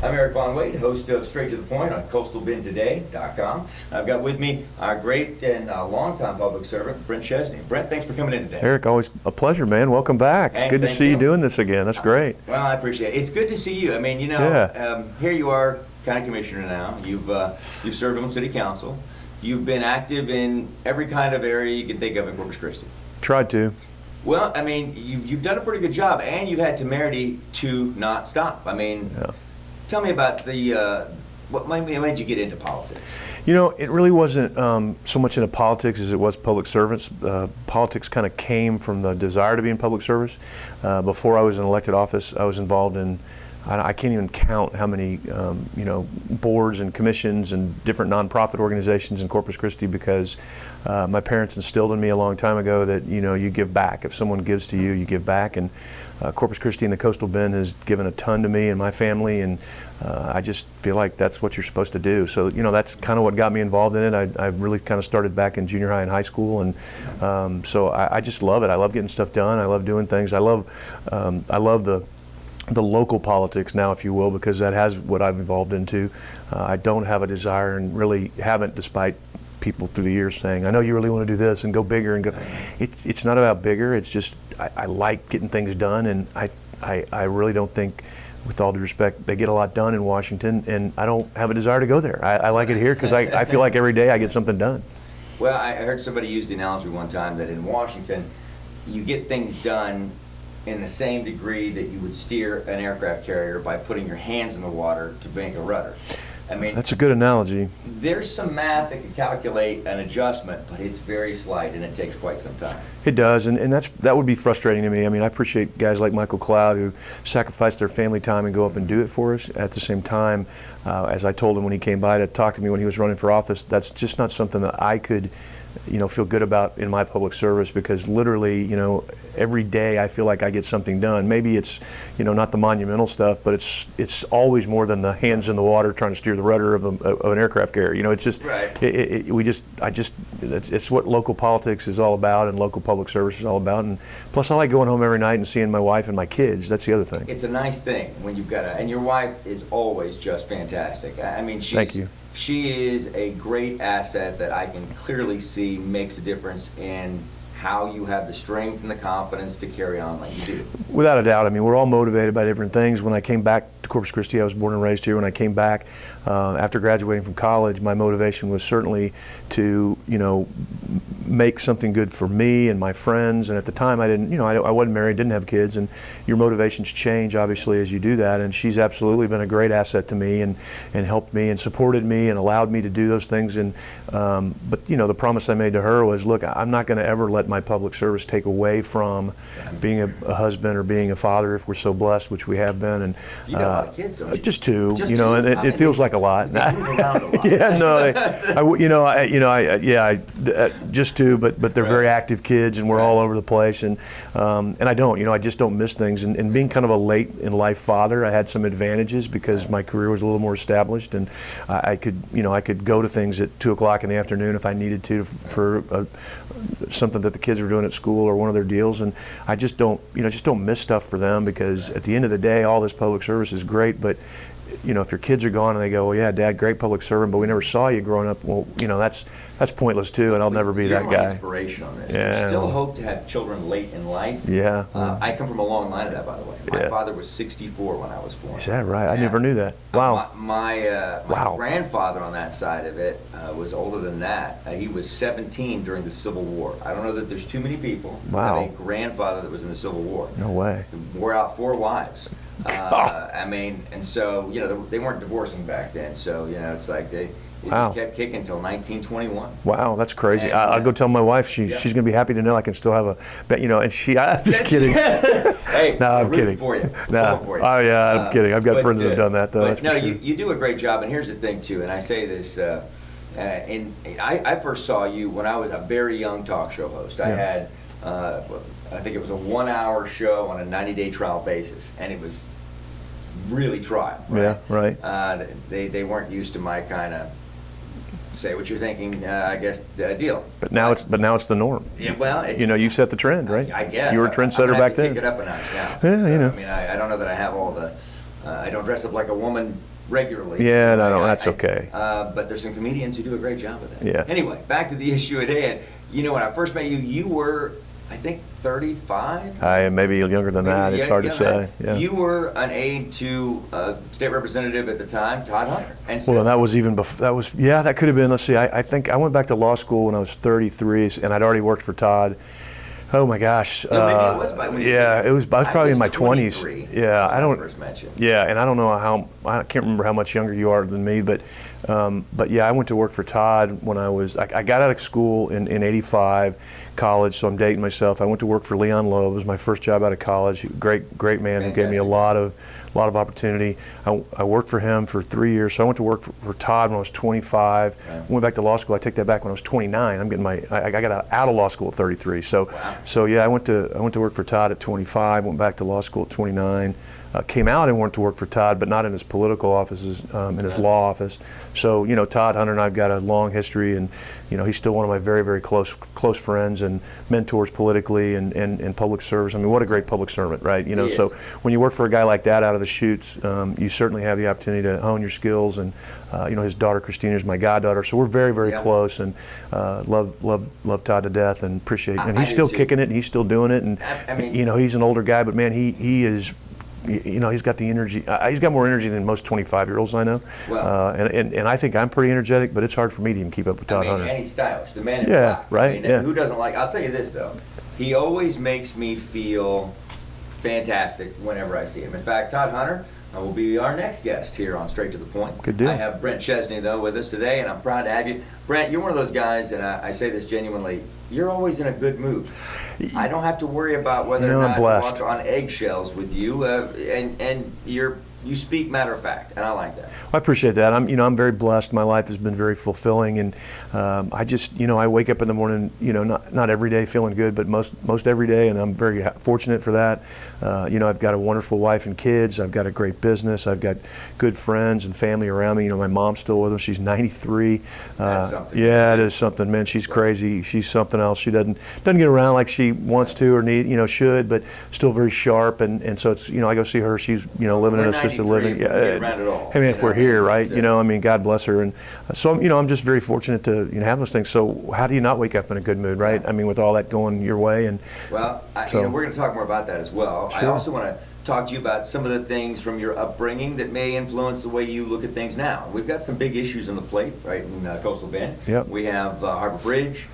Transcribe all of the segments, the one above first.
I'm Eric Von Wade, host of Straight to the Point on coastalbendtoday.com. I've got with me our great and longtime public servant, Brent Chesney. Brent, thanks for coming in today. Eric, always a pleasure, man. Welcome back. Hey, good to see you doing this again. That's great. Well, I appreciate it. It's good to see you. I mean, here you are, county commissioner now. You've served on city council. You've been active in every kind of area you can think of in Corpus Christi. Tried to. Well, I mean, you've done a pretty good job, and you've had temerity to not stop. I mean, tell me about what made you get into politics? You know, it really wasn't so much into politics as it was public service. Politics kind of came from the desire to be in public service. Before I was in elected office, I was involved in, I can't even count how many, boards and commissions and different nonprofit organizations in Corpus Christi, because my parents instilled in me a long time ago that, you give back. If someone gives to you, you give back. And Corpus Christi and the Coastal Bend has given a ton to me and my family, and I just feel like that's what you're supposed to do. So, that's kind of what got me involved in it. I really kind of started back in junior high and high school, and so I just love it. I love getting stuff done. I love doing things. I love the local politics now, if you will, because that has what I've evolved into. I don't have a desire, and really haven't, despite people through the years saying, I know you really want to do this and go bigger and go. It's not about bigger. It's just I like getting things done, and I really don't think, with all due respect, they get a lot done in Washington, and I don't have a desire to go there. I like it here because I feel like every day I get something done. Well, I heard somebody use the analogy one time that in Washington, you get things done in the same degree that you would steer an aircraft carrier by putting your hands in the water to make a rudder. I mean, that's a good analogy. There's some math that can calculate an adjustment, but it's very slight, and it takes quite some time. It does, and that would be frustrating to me. I mean, I appreciate guys like Michael Cloud who sacrifice their family time and go up and do it for us. At the same time, as I told him when he came by to talk to me when he was running for office, that's just not something that I could feel good about in my public service, because literally, every day I feel like I get something done. Maybe it's, not the monumental stuff, but it's always more than the hands in the water trying to steer the rudder of an aircraft carrier. It's just, right. It's what local politics is all about, and local public service is all about. And plus, I like going home every night and seeing my wife and my kids. That's the other thing. It's a nice thing when you've got and your wife is always just fantastic. I mean, thank you. She is a great asset that I can clearly see makes a difference in how you have the strength and the confidence to carry on like you do. Without a doubt. I mean, we're all motivated by different things. When I came back to Corpus Christi, I was born and raised here. When I came back after graduating from college, my motivation was certainly to, make something good for me and my friends. And at the time, I didn't, I wasn't married, didn't have kids, and your motivations change obviously as you do that. And she's absolutely been a great asset to me, and helped me and supported me and allowed me to do those things. And but the promise I made to her was, look, I'm not going to ever let my public service take away from being a husband or being a father, if we're so blessed, which we have been. And you got a lot of kids, don't you? Just two, just two? And it feels like a lot. They move around a lot. Yeah, no, just two, but they're very active kids, and we're all over the place, and I just don't miss things. And being kind of a late in life father, I had some advantages because my career was a little more established, and I could go to things at 2 o'clock in the afternoon if I needed to for something that the kids were doing at school or one of their deals. And I just don't miss stuff for them, because at the end of the day, all this public service is great, but if your kids are gone and they go, well, yeah, Dad, great public servant, but we never saw you growing up, well, that's pointless too, and I'll never be that guy. You're my inspiration on this. Yeah. You still hope to have children late in life. Yeah. I come from a long line of that, by the way. My father was 64 when I was born. Is that right? I never knew that. Wow. My grandfather on that side of it was older than that. He was 17 during the Civil War. I don't know that there's too many people who have a grandfather that was in the Civil War. No way. He wore out 4 wives. I mean, and so, they weren't divorcing back then, so, it's like they just kept kicking until 1921. Wow, that's crazy. I'll go tell my wife. She's going to be happy to know I can still have a, and I'm just kidding. Hey, no, I'm kidding. For you. No. For you. Oh, yeah, I'm kidding. I've got friends that have done that, though. But no, you do a great job, and here's the thing, too, and I say this, and I first saw you when I was a very young talk show host. I had, I think it was a 1-hour show on a 90-day trial basis, and it was really trial. Right? Yeah, right. They weren't used to my kind of say what you're thinking, I guess, deal. But now it's the norm. Yeah, well, it's, you set the trend, right? I guess you were a trendsetter back then. Kick it up a notch now. Yeah, I mean, I don't know that I have all the. I don't dress up like a woman regularly. Yeah, no, that's okay. But there's some comedians who do a great job of that. Yeah. Anyway, back to the issue at hand. You know, when I first met you, you were, I think, 35? I am maybe younger than that. It's hard to say. Yeah. You were an aide to state representative at the time, Todd Hunter. And still, Well, that was even before. That was, yeah, that could have been. Let's see. I think I went back to law school when I was 33, and I'd already worked for Todd. Oh my gosh. maybe it was by when you yeah, were- it was. I was probably in my 23 20s. Yeah, I don't. first met you. Yeah, and I don't know I can't remember how much younger you are than me, but yeah, I went to work for Todd when I got out of school in '85, college. So I'm dating myself. I went to work for Leon Loeb. It was my first job out of college. Great man who gave me a lot of opportunity. I worked for him for 3 years. So I went to work for Todd when I was 25. Right. Went back to law school. I take that back when I was 29. I'm getting I got out of law school at 33. So Wow. so yeah, I went to work for Todd at 25. Went back to law school at 29. Came out and went to work for Todd, but not in his political offices, in his law office. So, you know, Todd Hunter and I've got a long history, and, you know, he's still one of my very close friends and mentors politically and in public service. I mean, what a great public servant, right? You know, so when you work for a guy like that out of the chutes, you certainly have the opportunity to hone your skills. And, you know, his daughter Christina is my goddaughter, so we're very close, and love Todd to death, and appreciate. And he's still kicking it, and he's still doing it, and I mean, you know, he's an older guy, but man, he is. You know, he's got the energy. He's got more energy than most 25-year-olds I know. Well, and I think I'm pretty energetic, but it's hard for me to even keep up with Todd Hunter. And he's stylish. The man in Yeah, black. right, I mean, yeah. Who doesn't like? I'll tell you this though, he always makes me feel fantastic whenever I see him. In fact, Todd Hunter will be our next guest here on Straight to the Point. Good deal. I have Brent Chesney though with us today, and I'm proud to have you. Brent, you're one of those guys, and I say this genuinely. You're always in a good mood. I don't have to worry about whether or I'm not blessed. to walk on eggshells with you, and you speak matter of fact, and I like that. I appreciate that. I'm very blessed. My life has been very fulfilling, and I just, I wake up in the morning, not every day feeling good, but most every day, and I'm very fortunate for that. I've got a wonderful wife and kids. I've got a great business. I've got good friends and family around me. My mom's still with us. She's 93. That's something. Yeah, it is something, man. She's crazy. She's something else. She doesn't get around like she wants to or should, but still very sharp. And so it's, I go see her. She's, living in assisted living. Yeah, around it all. I mean, if we're here, right? God bless her. And so, I'm just very fortunate to have those things. So how do you not wake up in a good mood, right? I mean, with all that going your way. And well, we're going to talk more about that as well. Sure. I also want to talk to you about some of the things from your upbringing that may influence the way you look at things now. We've got some big issues on the plate, right, in Coastal Bend. Yep. We have Harbor Bridge.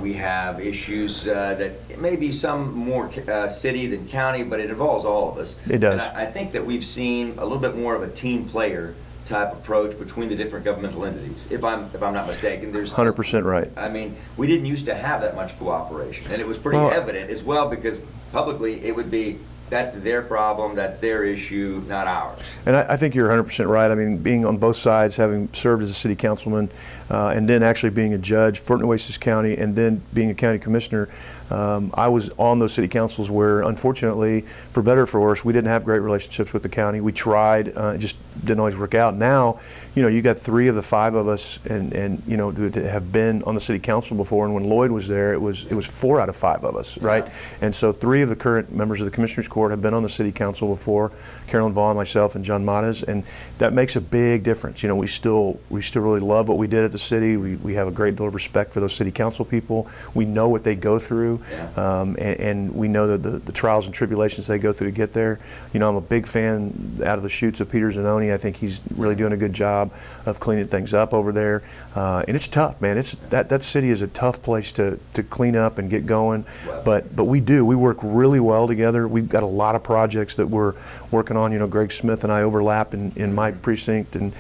We have issues that may be some more city than county, but it involves all of us. It does. And I think that we've seen a little bit more of a team player type approach between the different governmental entities. If I'm not mistaken, there's 100% right. I mean, we didn't used to have that much cooperation, and it was pretty Well, evident as well, because publicly it would be, that's their problem, that's their issue, not ours. And I think you're 100% right. I mean, being on both sides, having served as a city councilman, and then actually being a judge for Nueces County, and then being a county commissioner, I was on those city councils where, unfortunately, for better or for worse, we didn't have great relationships with the county. We tried, it just didn't always work out. Now, you got 3 of the 5 of us, and that have been on the city council before. And when Lloyd was there, it was 4 out of 5 of us, right? Yeah. And so 3 of the current members of the Commissioners Court have been on the city council before: Carolyn Vaughn, myself, and John Matas, and that makes a big difference. We still really love what we did at the city. We have a great deal of respect for those city council people. We know what they go through. Yeah. And we know that the trials and tribulations they go through to get there. I'm a big fan out of the chutes of Peter Zanoni. I think he's really doing a good job of cleaning things up over there. And it's tough, man. That city is a tough place to clean up and get going. Wow. But we work really well together. We've got a lot of projects that we're working on. Greg Smith and I overlap in my precinct and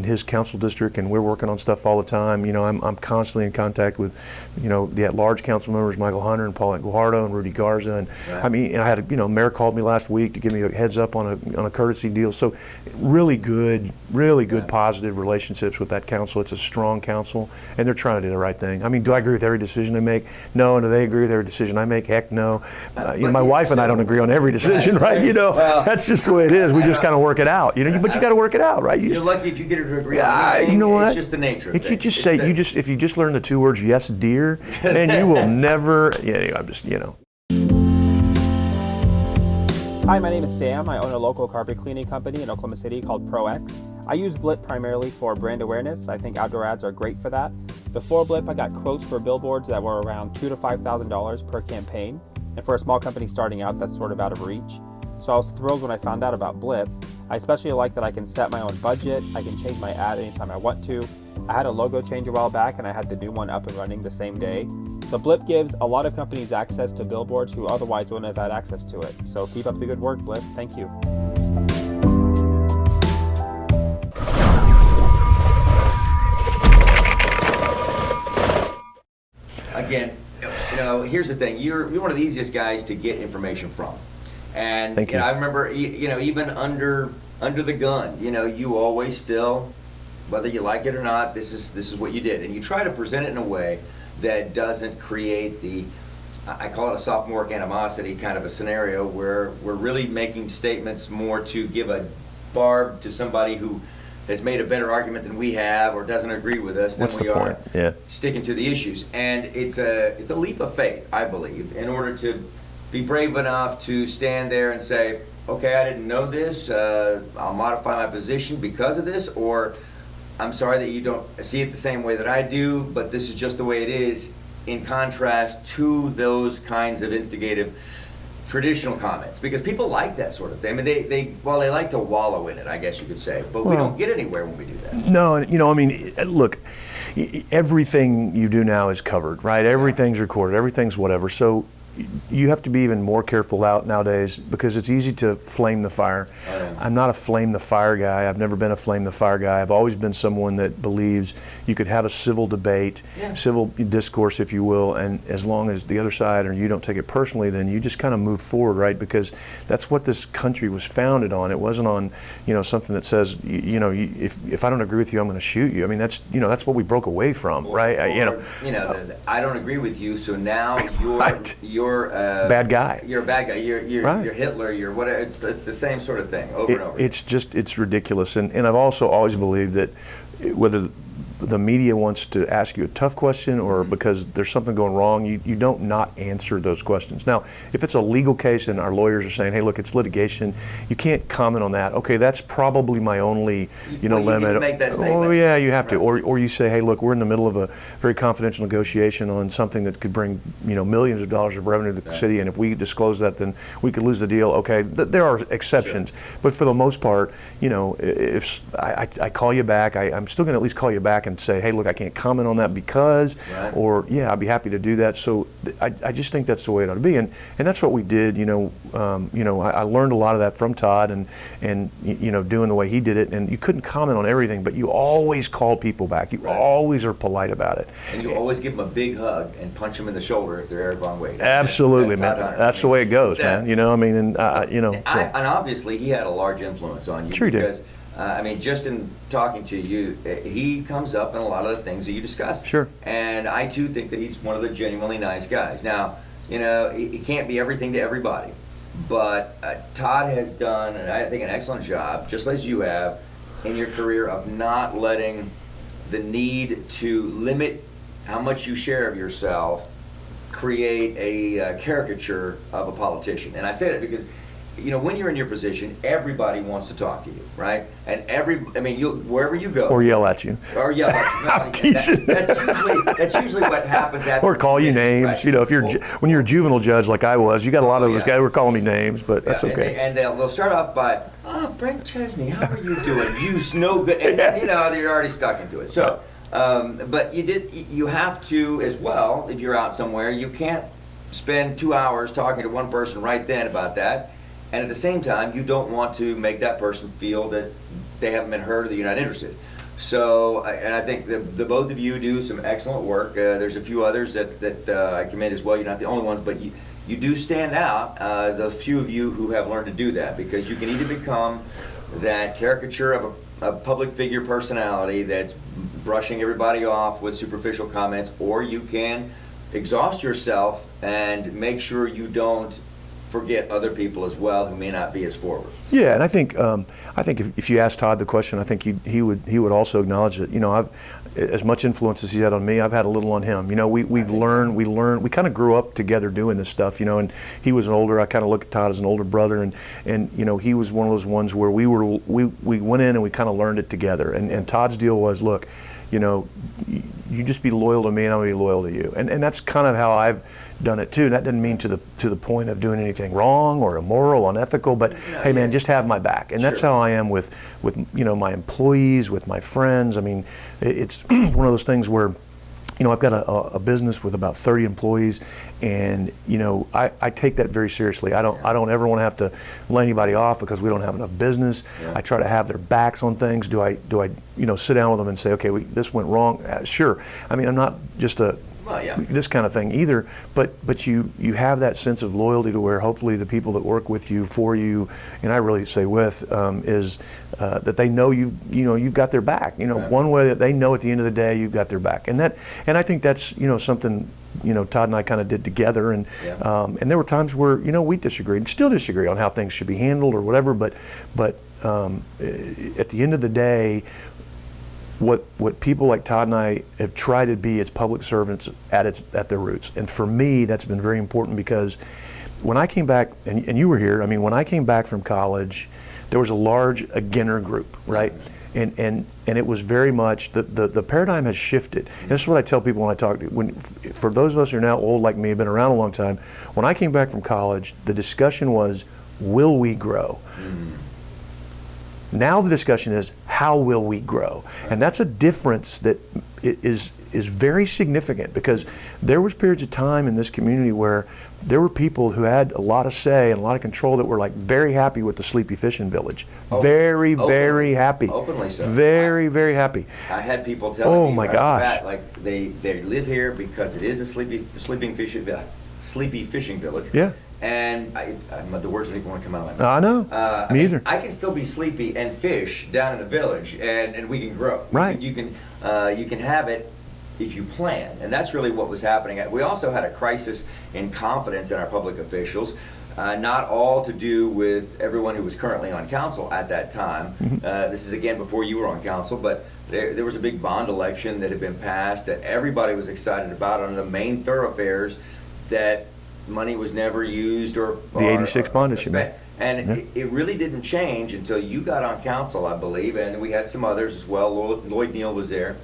his council district, and we're working on stuff all the time. I'm constantly in contact with, the at-large council members, Michael Hunter and Paulette Guajardo and Rudy Garza. And right. I mean, I had mayor called me last week to give me a heads up on a courtesy deal. So really good, Yeah. positive relationships with that council. It's a strong council, and they're trying to do the right thing. I mean, do I agree with every decision they make? No. And do they agree with every decision I make? Heck no. My wife and I don't agree on every decision, right? Well, that's just the way it is. We just kind of work it out. But you got to work it out, right? You're lucky if you get her to agree on anything. You know what? It's just the nature of if things. you just say, if you just learn the 2 words, yes, dear, then you will never, I'm just, Hi, my name is Sam. I own a local carpet cleaning company in Oklahoma City called ProX. I use Blip primarily for brand awareness. I think outdoor ads are great for that. Before Blip, I got quotes for billboards that were around $2,000 to $5,000 per campaign. And for a small company starting out, that's sort of out of reach. So I was thrilled when I found out about Blip. I especially like that I can set my own budget. I can change my ad anytime I want to. I had a logo change a while back and I had the new one up and running the same day. So Blip gives a lot of companies access to billboards who otherwise wouldn't have had access to it. So keep up the good work, Blip. Thank you. Again, here's the thing. You're one of the easiest guys to get information from. And Thank you. I remember, even under the gun, you always still, whether you like it or not, this is what you did, and you try to present it in a way that doesn't create I call it a sophomoric animosity kind of a scenario where we're really making statements more to give a barb to somebody who has made a better argument than we have or doesn't agree with us than What's we the are point? Yeah. sticking to the issues. And it's a leap of faith, I believe, in order to be brave enough to stand there and say, okay, I didn't know this, I'll modify my position because of this, or I'm sorry that you don't see it the same way that I do, but this is just the way it is, in contrast to those kinds of instigative traditional comments, because people like that sort of thing. I mean, they like to wallow in it, I guess you could say, but we don't get anywhere when we do that. No, look, everything you do now is covered, right? Everything's recorded, everything's whatever. So you have to be even more careful out nowadays because it's easy to flame the fire. Oh, yeah. I'm not a flame the fire guy. I've never been a flame the fire guy. I've always been someone that believes you could have a civil debate, civil discourse, if you will, and as long as the other side or you don't take it personally, then you just kind of move forward, right? Because that's what this country was founded on. It wasn't on, something that says, if I don't agree with you, I'm going to shoot you. I mean, that's what we broke away from, right? I don't agree with you, so now you're bad guy. You're a bad guy. You're Right. you're Hitler. You're whatever. It's the same sort of thing over and over. It's ridiculous, and I've also always believed that whether the media wants to ask you a tough question or because there's something going wrong, you don't not answer those questions. Now, if it's a legal case and our lawyers are saying, hey, look, it's litigation, you can't comment on that. Okay, that's probably my only, limit. You can make that statement. Oh, yeah, you have to. Or you say, hey, look, we're in the middle of a very confidential negotiation on something that could bring, millions of dollars of revenue to the city, and if we disclose that, then we could lose the deal. Okay, there are exceptions. Sure. But for the most part, if I call you back, I'm still going to at least call you back and say, hey, look, I can't comment on that because, or I'd be happy to do that. So I just think that's the way it ought to be, and that's what we did. I learned a lot of that from Todd, and doing the way he did it. And you couldn't comment on everything, but you always call people back. You always are polite about it, and you always give them a big hug and punch them in the shoulder if they're Eric Von Wade. Absolutely, man. That's the way it goes, man. And obviously he had a large influence on you. Sure he did. Because just in talking to you, he comes up in a lot of the things that you discuss. Sure. And I too think that he's one of the genuinely nice guys. Now, he can't be everything to everybody, but Todd has done, I think, an excellent job, just as you have, in your career of not letting the need to limit how much you share of yourself create a caricature of a politician. And I say that because when you're in your position, everybody wants to talk to you, right? And wherever you go, or yell at you, or yell at you. No, I'm teasing. That's usually what happens after. Or call you names. Right? If when you're a juvenile judge like I was, you got a lot of those guys who were calling me names, but that's okay. And they'll start off by, Brent Chesney, how are you doing? You no good. And they're already stuck into it. So, but you have to as well. If you're out somewhere, you can't spend 2 hours talking to one person right then about that. And at the same time, you don't want to make that person feel that they haven't been heard or that you're not interested. So, and I think the both of you do some excellent work. There's a few others that I commend as well. You're not the only ones, but you do stand out, the few of you who have learned to do that, because you can either become that caricature of a public figure personality that's brushing everybody off with superficial comments, or you can exhaust yourself and make sure you don't forget other people as well who may not be as forward. Yeah, and I think if you ask Todd the question, I think he would also acknowledge that, you know, I've, as much influence as he's had on me, I've had a little on him. You know, we kind of grew up together doing this stuff, you know, and he was an older, I kind of look at Todd as an older brother, and you know, he was one of those ones where we went in and we kind of learned it together. And Todd's deal was, look, you know, you just be loyal to me and I'll be loyal to you. And that's kind of how I've done it too. That doesn't mean to the point of doing anything wrong or immoral, unethical, but hey man, just have my back. And that's how I am with you know, my employees, with my friends. I mean, it's one of those things where, you know, I've got a business with about 30 employees, and you know, I take that very seriously. I don't ever want to have to lay anybody off because we don't have enough business. I try to have their backs on things. Do I you know, sit down with them and say, okay, this went wrong? Sure. I mean, I'm not just this kind of thing either, but you have that sense of loyalty to where hopefully the people that work with you, for you, and I really say with, is that they know you've got their back. You know, one way that they know at the end of the day you've got their back, and I think that's, you know, something, you know, Todd and I kind of did together, and there were times where, you know, we disagreed, still disagree on how things should be handled or whatever, but at the end of the day, what people like Todd and I have tried to be as public servants at their roots. And for me, that's been very important, because when I came back, and you were here, I mean, when I came back from college, there was a large againer group, right? And it was very much, the paradigm has shifted. And this is what I tell people when I talk to, for those of us who are now old like me, have been around a long time, when I came back from college, the discussion was, will we grow? Now the discussion is, how will we grow? And that's a difference that is very significant, because there was periods of time in this community where there were people who had a lot of say and a lot of control that were like very happy with the Sleepy Fishing Village. Very happy. Openly so. Very happy. I had people telling me, my gosh, that, like they live here because it is a sleepy fishing village. Yeah. And the words don't even want to come out of my I mouth. know. Me either. I can still be sleepy and fish down in the village, and we can grow. Right. You can have it if you plan, and that's really what was happening. We also had a crisis in confidence in our public officials. Not all to do with everyone who was currently on council at that time. This is again before you were on council, but there was a big bond election that had been passed that everybody was excited about on the main thoroughfares that money was never used or the 86 bond issue. And it really didn't change until you got on council, I believe, and we had some others as well. Lloyd Neal was there,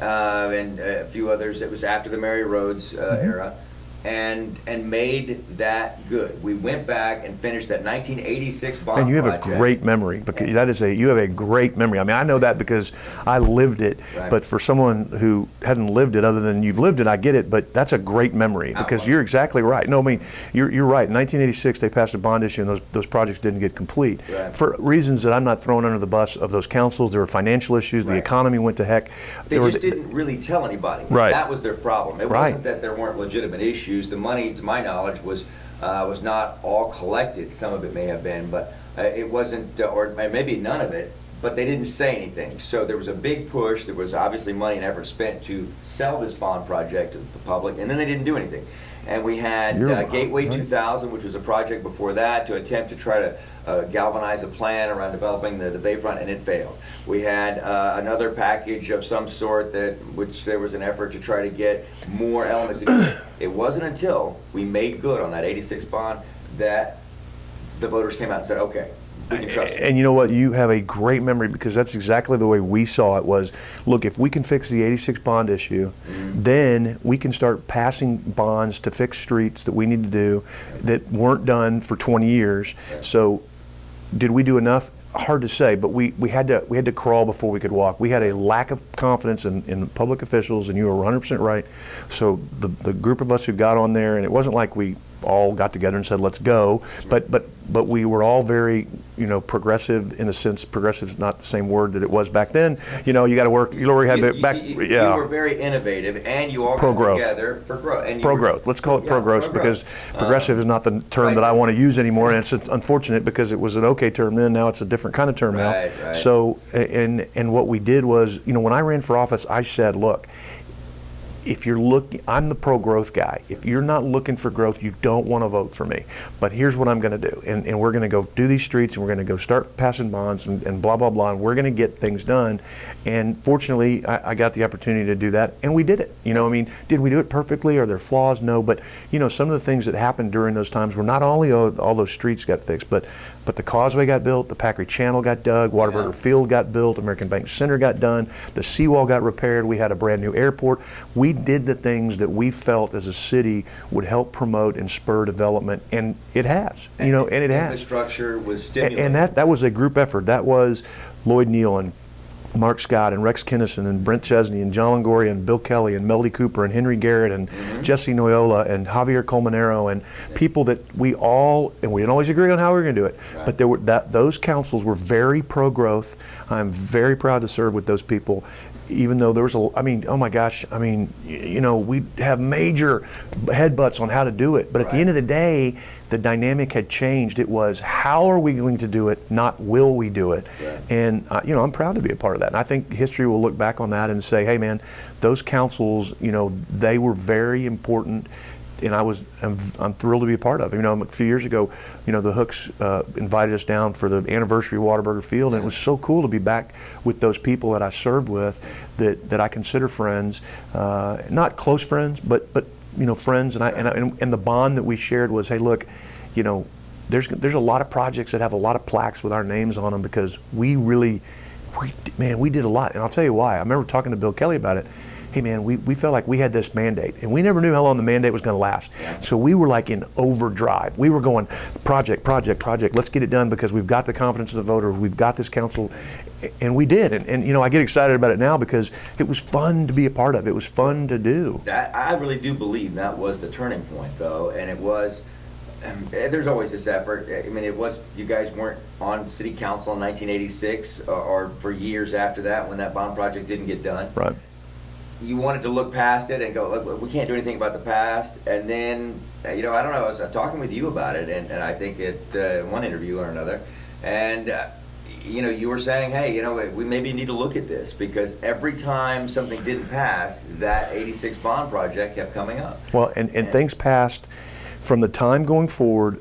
and a few others. It was after the Mary Rhodes era, and made that good. We went back and finished that 1986 bond. And you have project. a great memory, because you have a great memory. I mean, I know that because I lived it, but for someone who hadn't lived it, other than you've lived it, I get it, but that's a great memory, because you're exactly right. No, I mean, you're right. In 1986, they passed a bond issue, and those projects didn't get complete. For reasons that I'm not throwing under the bus of those councils. There were financial issues, the economy went to heck. They just didn't really tell anybody. That was their problem. It wasn't that there weren't legitimate issues. The money, to my knowledge, was not all collected. Some of it may have been, but it wasn't, or maybe none of it, but they didn't say anything. So there was a big push. There was obviously money and effort spent to sell this bond project to the public, and then they didn't do anything. And we had Gateway 2000, which was a project before that, to attempt to try to galvanize a plan around developing the bayfront, and it failed. We had another package of some sort which there was an effort to try to get more elements. It wasn't until we made good on that 86 bond that the voters came out and said, okay, we can trust it. And you know what? You have a great memory, because that's exactly the way we saw it was, look, if we can fix the 86 bond issue, then we can start passing bonds to fix streets that we need to do that weren't done for 20 years. So did we do enough? Hard to say, but we had to crawl before we could walk. We had a lack of confidence in public officials, and you were 100% right. So the group of us who got on there, and it wasn't like we all got together and said, let's go, but we were all very, you know, progressive, in a sense. Progressive is not the same word that it was back then. You know, you got to work. You were very innovative, and you all got together for growth. Pro-growth. Let's call it pro-growth, because progressive is not the term that I want to use anymore, and it's unfortunate because it was an okay term then. Now it's a different kind of term now. So, and what we did was, you know, when I ran for office, I said, look, if you're looking, I'm the pro-growth guy. If you're not looking for growth, you don't want to vote for me. But here's what I'm going to do, and we're going to go do these streets, and we're going to go start passing bonds, and blah, blah, blah, and we're going to get things done. And fortunately, I got the opportunity to do that, and we did it. You know, I mean, did we do it perfectly? Are there flaws? No, but you know, some of the things that happened during those times were not only all those streets got fixed, but the causeway got built, the Packery Channel got dug, Whataburger Field got built, American Bank Center got done, the seawall got repaired, we had a brand new airport. We did the things that we felt as a city would help promote and spur development, and it has, you know, and it has. Infrastructure was stimulated. And that was a group effort. That was Lloyd Neal and Mark Scott and Rex Kinnison and Brent Chesney and John Longoria and Bill Kelly and Melody Cooper and Henry Garrett and Jesse Noyola and Javier Colmenero and people that we all, and we didn't always agree on how we were going to do it, but there were those councils were very pro-growth. I'm very proud to serve with those people. Even though there was I mean, oh my gosh, I mean, you know, we have major headbutts on how to do it, but at the end of the day, the dynamic had changed. It was, how are we going to do it, not will we do it? And, you know, I'm proud to be a part of that. And I think history will look back on that and say, hey man, those councils, you know, they were very important. And I'm thrilled to be a part of it. You know, a few years ago, you know, the Hooks invited us down for the anniversary of Whataburger Field, and it was so cool to be back with those people that I served with, that I consider friends, not close friends, but you know, friends. And the bond that we shared was, hey, look, you know, there's a lot of projects that have a lot of plaques with our names on them because we did a lot. And I'll tell you why. I remember talking to Bill Kelly about it. Hey man, we felt like we had this mandate, and we never knew how long the mandate was going to last. So we were like in overdrive. We were going project. Let's get it done because we've got the confidence of the voters. We've got this council, and we did. And you know, I get excited about it now because it was fun to be a part of. It was fun to do. That I really do believe that was the turning point, though, and it was. There's always this effort. I mean, it was, you guys weren't on city council in 1986 or for years after that when that bond project didn't get done. Right. You wanted to look past it and go, look, we can't do anything about the past. And then, you know, I don't know, I was talking with you about it, and I think at one interview or another, and, you know, you were saying, hey, you know, we maybe need to look at this because every time something didn't pass, that 86 bond project kept coming up. Well, and things passed from the time going forward,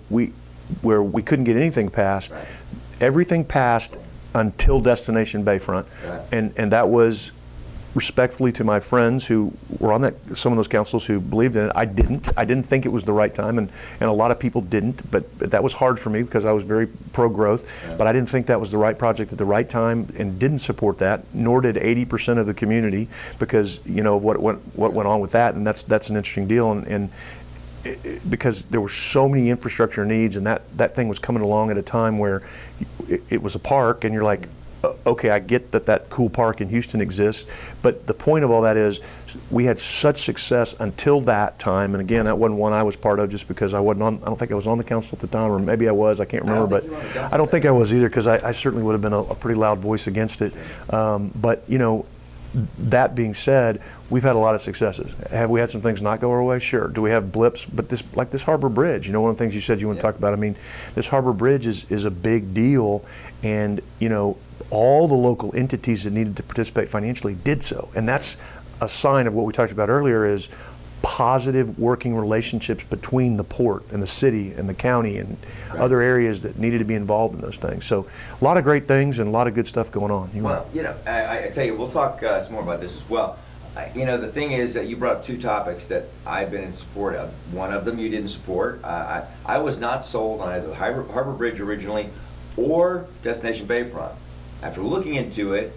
where we couldn't get anything passed, everything passed until Destination Bayfront. And that was, respectfully to my friends who were on some of those councils who believed in it, I didn't think it was the right time, and a lot of people didn't, but that was hard for me because I was very pro-growth, but I didn't think that was the right project at the right time and didn't support that, nor did 80% of the community, because you know what went on with that, and that's an interesting deal, and because there were so many infrastructure needs, and that thing was coming along at a time where it was a park, and you're like, okay, I get that cool park in Houston exists, but the point of all that is we had such success until that time, and again, that wasn't one I was part of just because I don't think I was on the council at the time, or maybe I was, I can't remember, but I don't think I was either because I certainly would have been a pretty loud voice against it. But you know, that being said, we've had a lot of successes. Have we had some things not go our way? Sure. Do we have blips? But this Harbor Bridge, you know, one of the things you said you want to talk about, I mean, this Harbor Bridge is a big deal, and you know, all the local entities that needed to participate financially did so. And that's a sign of what we talked about earlier, is positive working relationships between the port and the city and the county and other areas that needed to be involved in those things. So a lot of great things and a lot of good stuff going on. You know, I tell you, we'll talk some more about this as well. You know, the thing is that you brought up two topics that I've been in support of. One of them you didn't support. I was not sold on either Harbor Bridge originally or Destination Bayfront. After looking into it,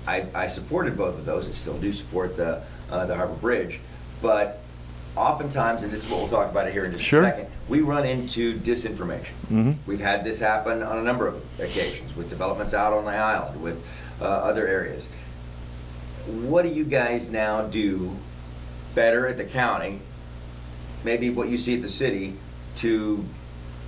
I supported both of those. I still do support the Harbor Bridge, but oftentimes, and this is what we'll talk about here in just a second, we run into disinformation. We've had this happen on a number of occasions with developments out on the island, with other areas. What do you guys now do better at the county, maybe what you see at the city, to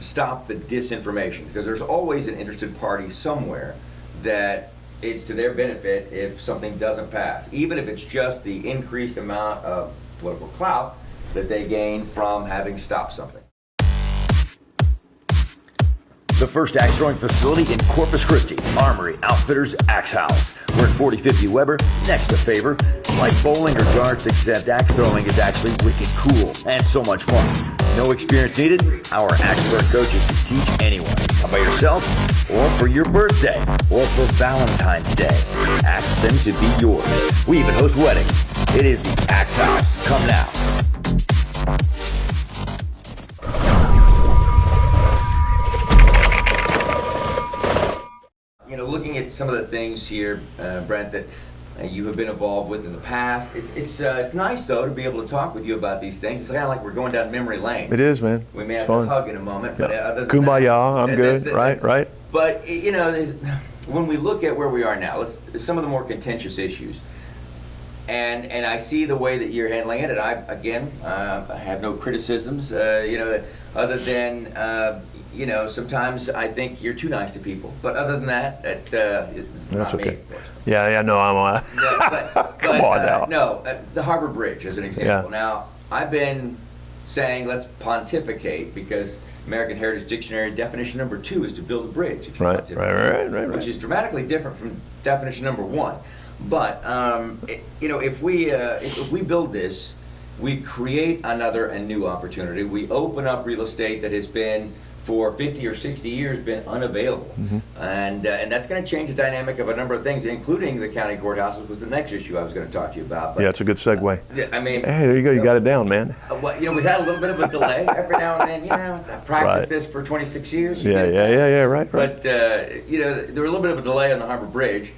stop the disinformation? Because there's always an interested party somewhere that it's to their benefit if something doesn't pass, even if it's just the increased amount of political clout that they gain from having stopped something. The first axe throwing facility in Corpus Christi, Armory Outfitters Axe House. We're at 4050 Weber, next to Favor. Like bowling or darts, except axe throwing is actually wicked cool and so much fun. No experience needed. Our expert coaches can teach anyone. How about yourself? Or for your birthday? Or for Valentine's Day? Ask them to be yours. We even host weddings. It is the Axe House. Come now. Looking at some of the things here, Brent, that you have been involved with in the past, it's nice though to be able to talk with you about these things. It's kind of like we're going down memory lane. It is, man. We may it's have fun. to hug in a moment, but other than Kumbaya, I'm good. Right. But when we look at where we are now, some of the more contentious issues, and I see the way that you're handling it, and I have no criticisms. Other than sometimes I think you're too nice to people. But other than that, it's that's not okay. me, of course. Yeah, no, I'm Come on now. No, the Harbor Bridge as an example. Yeah. Now, I've been saying let's pontificate because American Heritage Dictionary definition number 2 is to build a bridge. If you Right. Which is dramatically different from definition number 1. But if we build this, we create another and new opportunity. We open up real estate that has been for 50 or 60 years been unavailable. And that's going to change the dynamic of a number of things, including the county courthouses was the next issue I was going to talk to you about. But, yeah, it's a good segue. hey, there you go. You got it down, man. We've had a little bit of a delay every now and then. I've practiced this for 26 years. Right. But there was a little bit of a delay on the Harbor Bridge,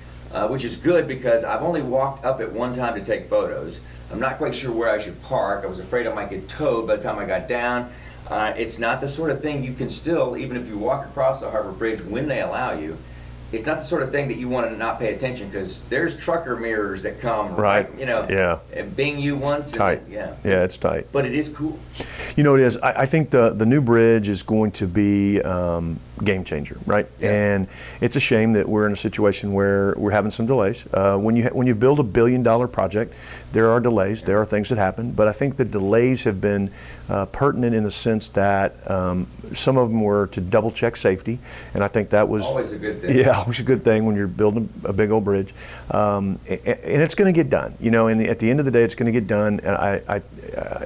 which is good because I've only walked up at one time to take photos. I'm not quite sure where I should park. I was afraid I might get towed by the time I got down. It's not the sort of thing you can still, even if you walk across the Harbor Bridge when they allow you, it's not the sort of thing that you want to not pay attention because there's trucker mirrors that come, and bing you once. It's tight. It's tight. But it is cool. It is. I think the new bridge is going to be game changer, right? Yeah. And it's a shame that we're in a situation where we're having some delays. When you build $1 billion project, there are delays. There are things that happen, but I think the delays have been pertinent in the sense that some of them were to double check safety, and I think that was always a good thing. Yeah, always a good thing when you're building a big old bridge, and it's going to get done. At the end of the day, it's going to get done. And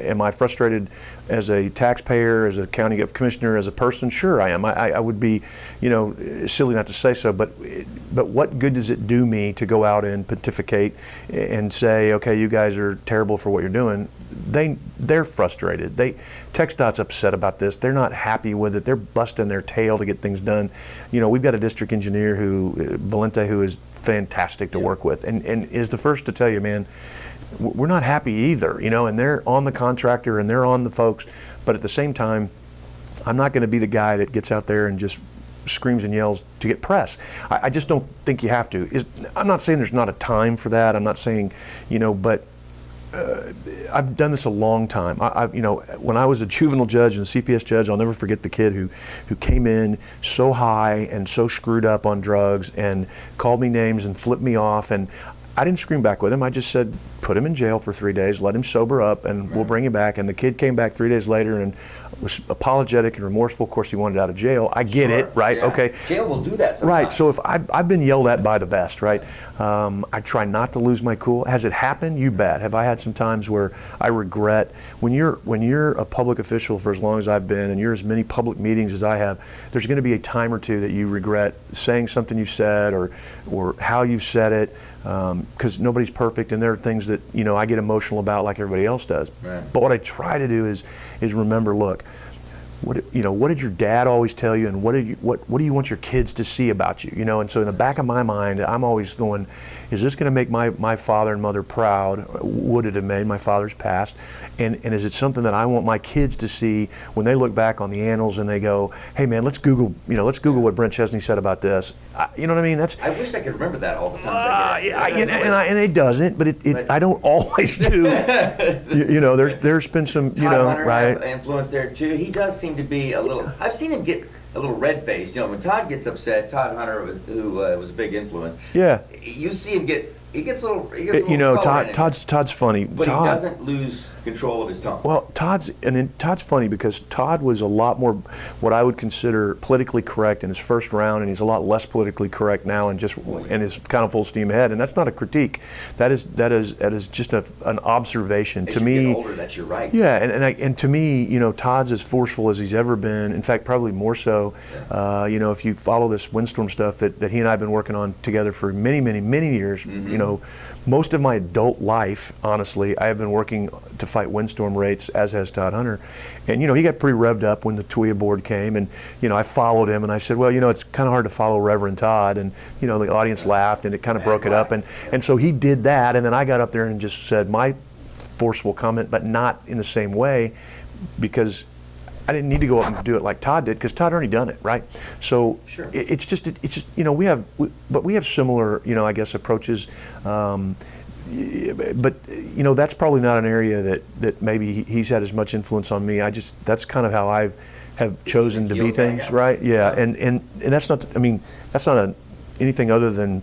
am I frustrated as a taxpayer, as a county commissioner, as a person? Sure, I am. I would be, silly not to say so. But what good does it do me to go out and pontificate and say, okay, you guys are terrible for what you're doing? They're frustrated. TxDOT's upset about this. They're not happy with it. They're busting their tail to get things done. We've got a district engineer Valente, who is fantastic to work with, and is the first to tell you, man, we're not happy either, and they're on the contractor and they're on the folks, but at the same time, I'm not going to be the guy that gets out there and just screams and yells to get press. I just don't think you have to. I'm not saying there's not a time for that. I'm not saying, but I've done this a long time. When I was a juvenile judge and a CPS judge, I'll never forget the kid who came in so high and so screwed up on drugs and called me names and flipped me off, and I didn't scream back with him. I just said, put him in jail for 3 days, let him sober up, and we'll bring him back. And the kid came back 3 days later and was apologetic and remorseful. Of course, he wanted out of jail. I get it, right? Yeah. Okay. Jail will do that sometimes. Right. So if I've been yelled at by the best, right? I try not to lose my cool. Has it happened? You bet. Have I had some times where I regret? When you're a public official for as long as I've been, and you're as many public meetings as I have, there's going to be a time or two that you regret saying something you said or how you've said it, because nobody's perfect, and there are things that I get emotional about like everybody else does. Right. But what I try to do is remember, look, what did your dad always tell you, and what do you want your kids to see about you? And so in the back of my mind, I'm always going, is this going to make my father and mother proud? Would it have made? My father's passed, and is it something that I want my kids to see when they look back on the annals and they go, hey man, let's Google what Brent Chesney said about this. You know what I mean? I wish I could remember that all the times I get it. And it doesn't, but I don't always do. There's been some, Todd Hunter right? have influence there too. He does seem to be a little. I've seen him get a little red-faced. When Todd gets upset, Todd Hunter, who was a big influence. Yeah. You see him get. He gets a little. Todd's funny. But Todd, he doesn't lose control of his tongue. Well, Todd's funny because Todd was a lot more what I would consider politically correct in his first round, and he's a lot less politically correct now, and is kind of full steam ahead. And that's not a critique. That is just an observation to me. As you get older, that's your right. Yeah, and to me, Todd's as forceful as he's ever been. In fact, probably more so. Yeah. If you follow this windstorm stuff that he and I have been working on together for many, many, many years, most of my adult life, honestly, I have been working to fight windstorm rates, as has Todd Hunter. And, he got pretty revved up when the TWIA board came. And, I followed him and I said, well, it's kind of hard to follow Reverend Todd. And, the audience laughed and it kind of broke it up. And so he did that. And then I got up there and just said my forceful comment, but not in the same way, because I didn't need to go up and do it like Todd did, because Todd already done it, right? So sure. it's just we have similar I guess approaches, but that's probably not an area that maybe he's had as much influence on me. That's kind of how I have chosen to be things, right? Yeah, and that's not anything other than.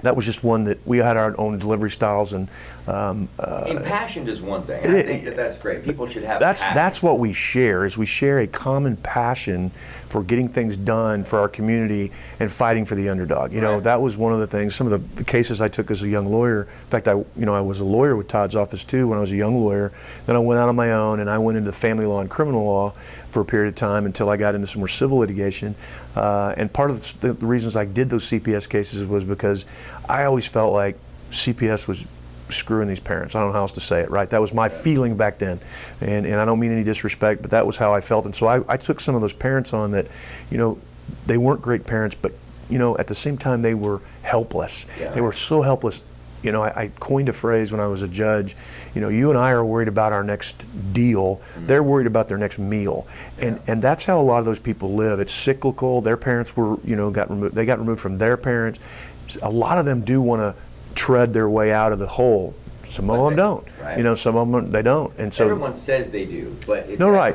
That was just one that we had our own delivery styles, and impassioned is one thing. I think that's great. People should have passion. That's what we share. Is we share a common passion for getting things done for our community and fighting for the underdog. Right. That was one of the things. Some of the cases I took as a young lawyer. In fact, I was a lawyer with Todd's office too when I was a young lawyer. Then I went out on my own and I went into family law and criminal law for a period of time until I got into some more civil litigation. And part of the reasons I did those CPS cases was because I always felt like CPS was screwing these parents. I don't know how else to say it, right? That was my feeling back then. And I don't mean any disrespect, but that was how I felt. And so I took some of those parents on that, they weren't great parents, but, at the same time they were helpless. Yeah. They were so helpless. I coined a phrase when I was a judge, you and I are worried about our next deal. Mm-hmm. They're worried about their next meal. Yeah. And that's how a lot of those people live. It's cyclical. Their parents were, got removed. They got removed from their parents. A lot of them do want to tread their way out of the hole. Some of them don't. Right. Some of them they don't. And so everyone says they do, but it's talk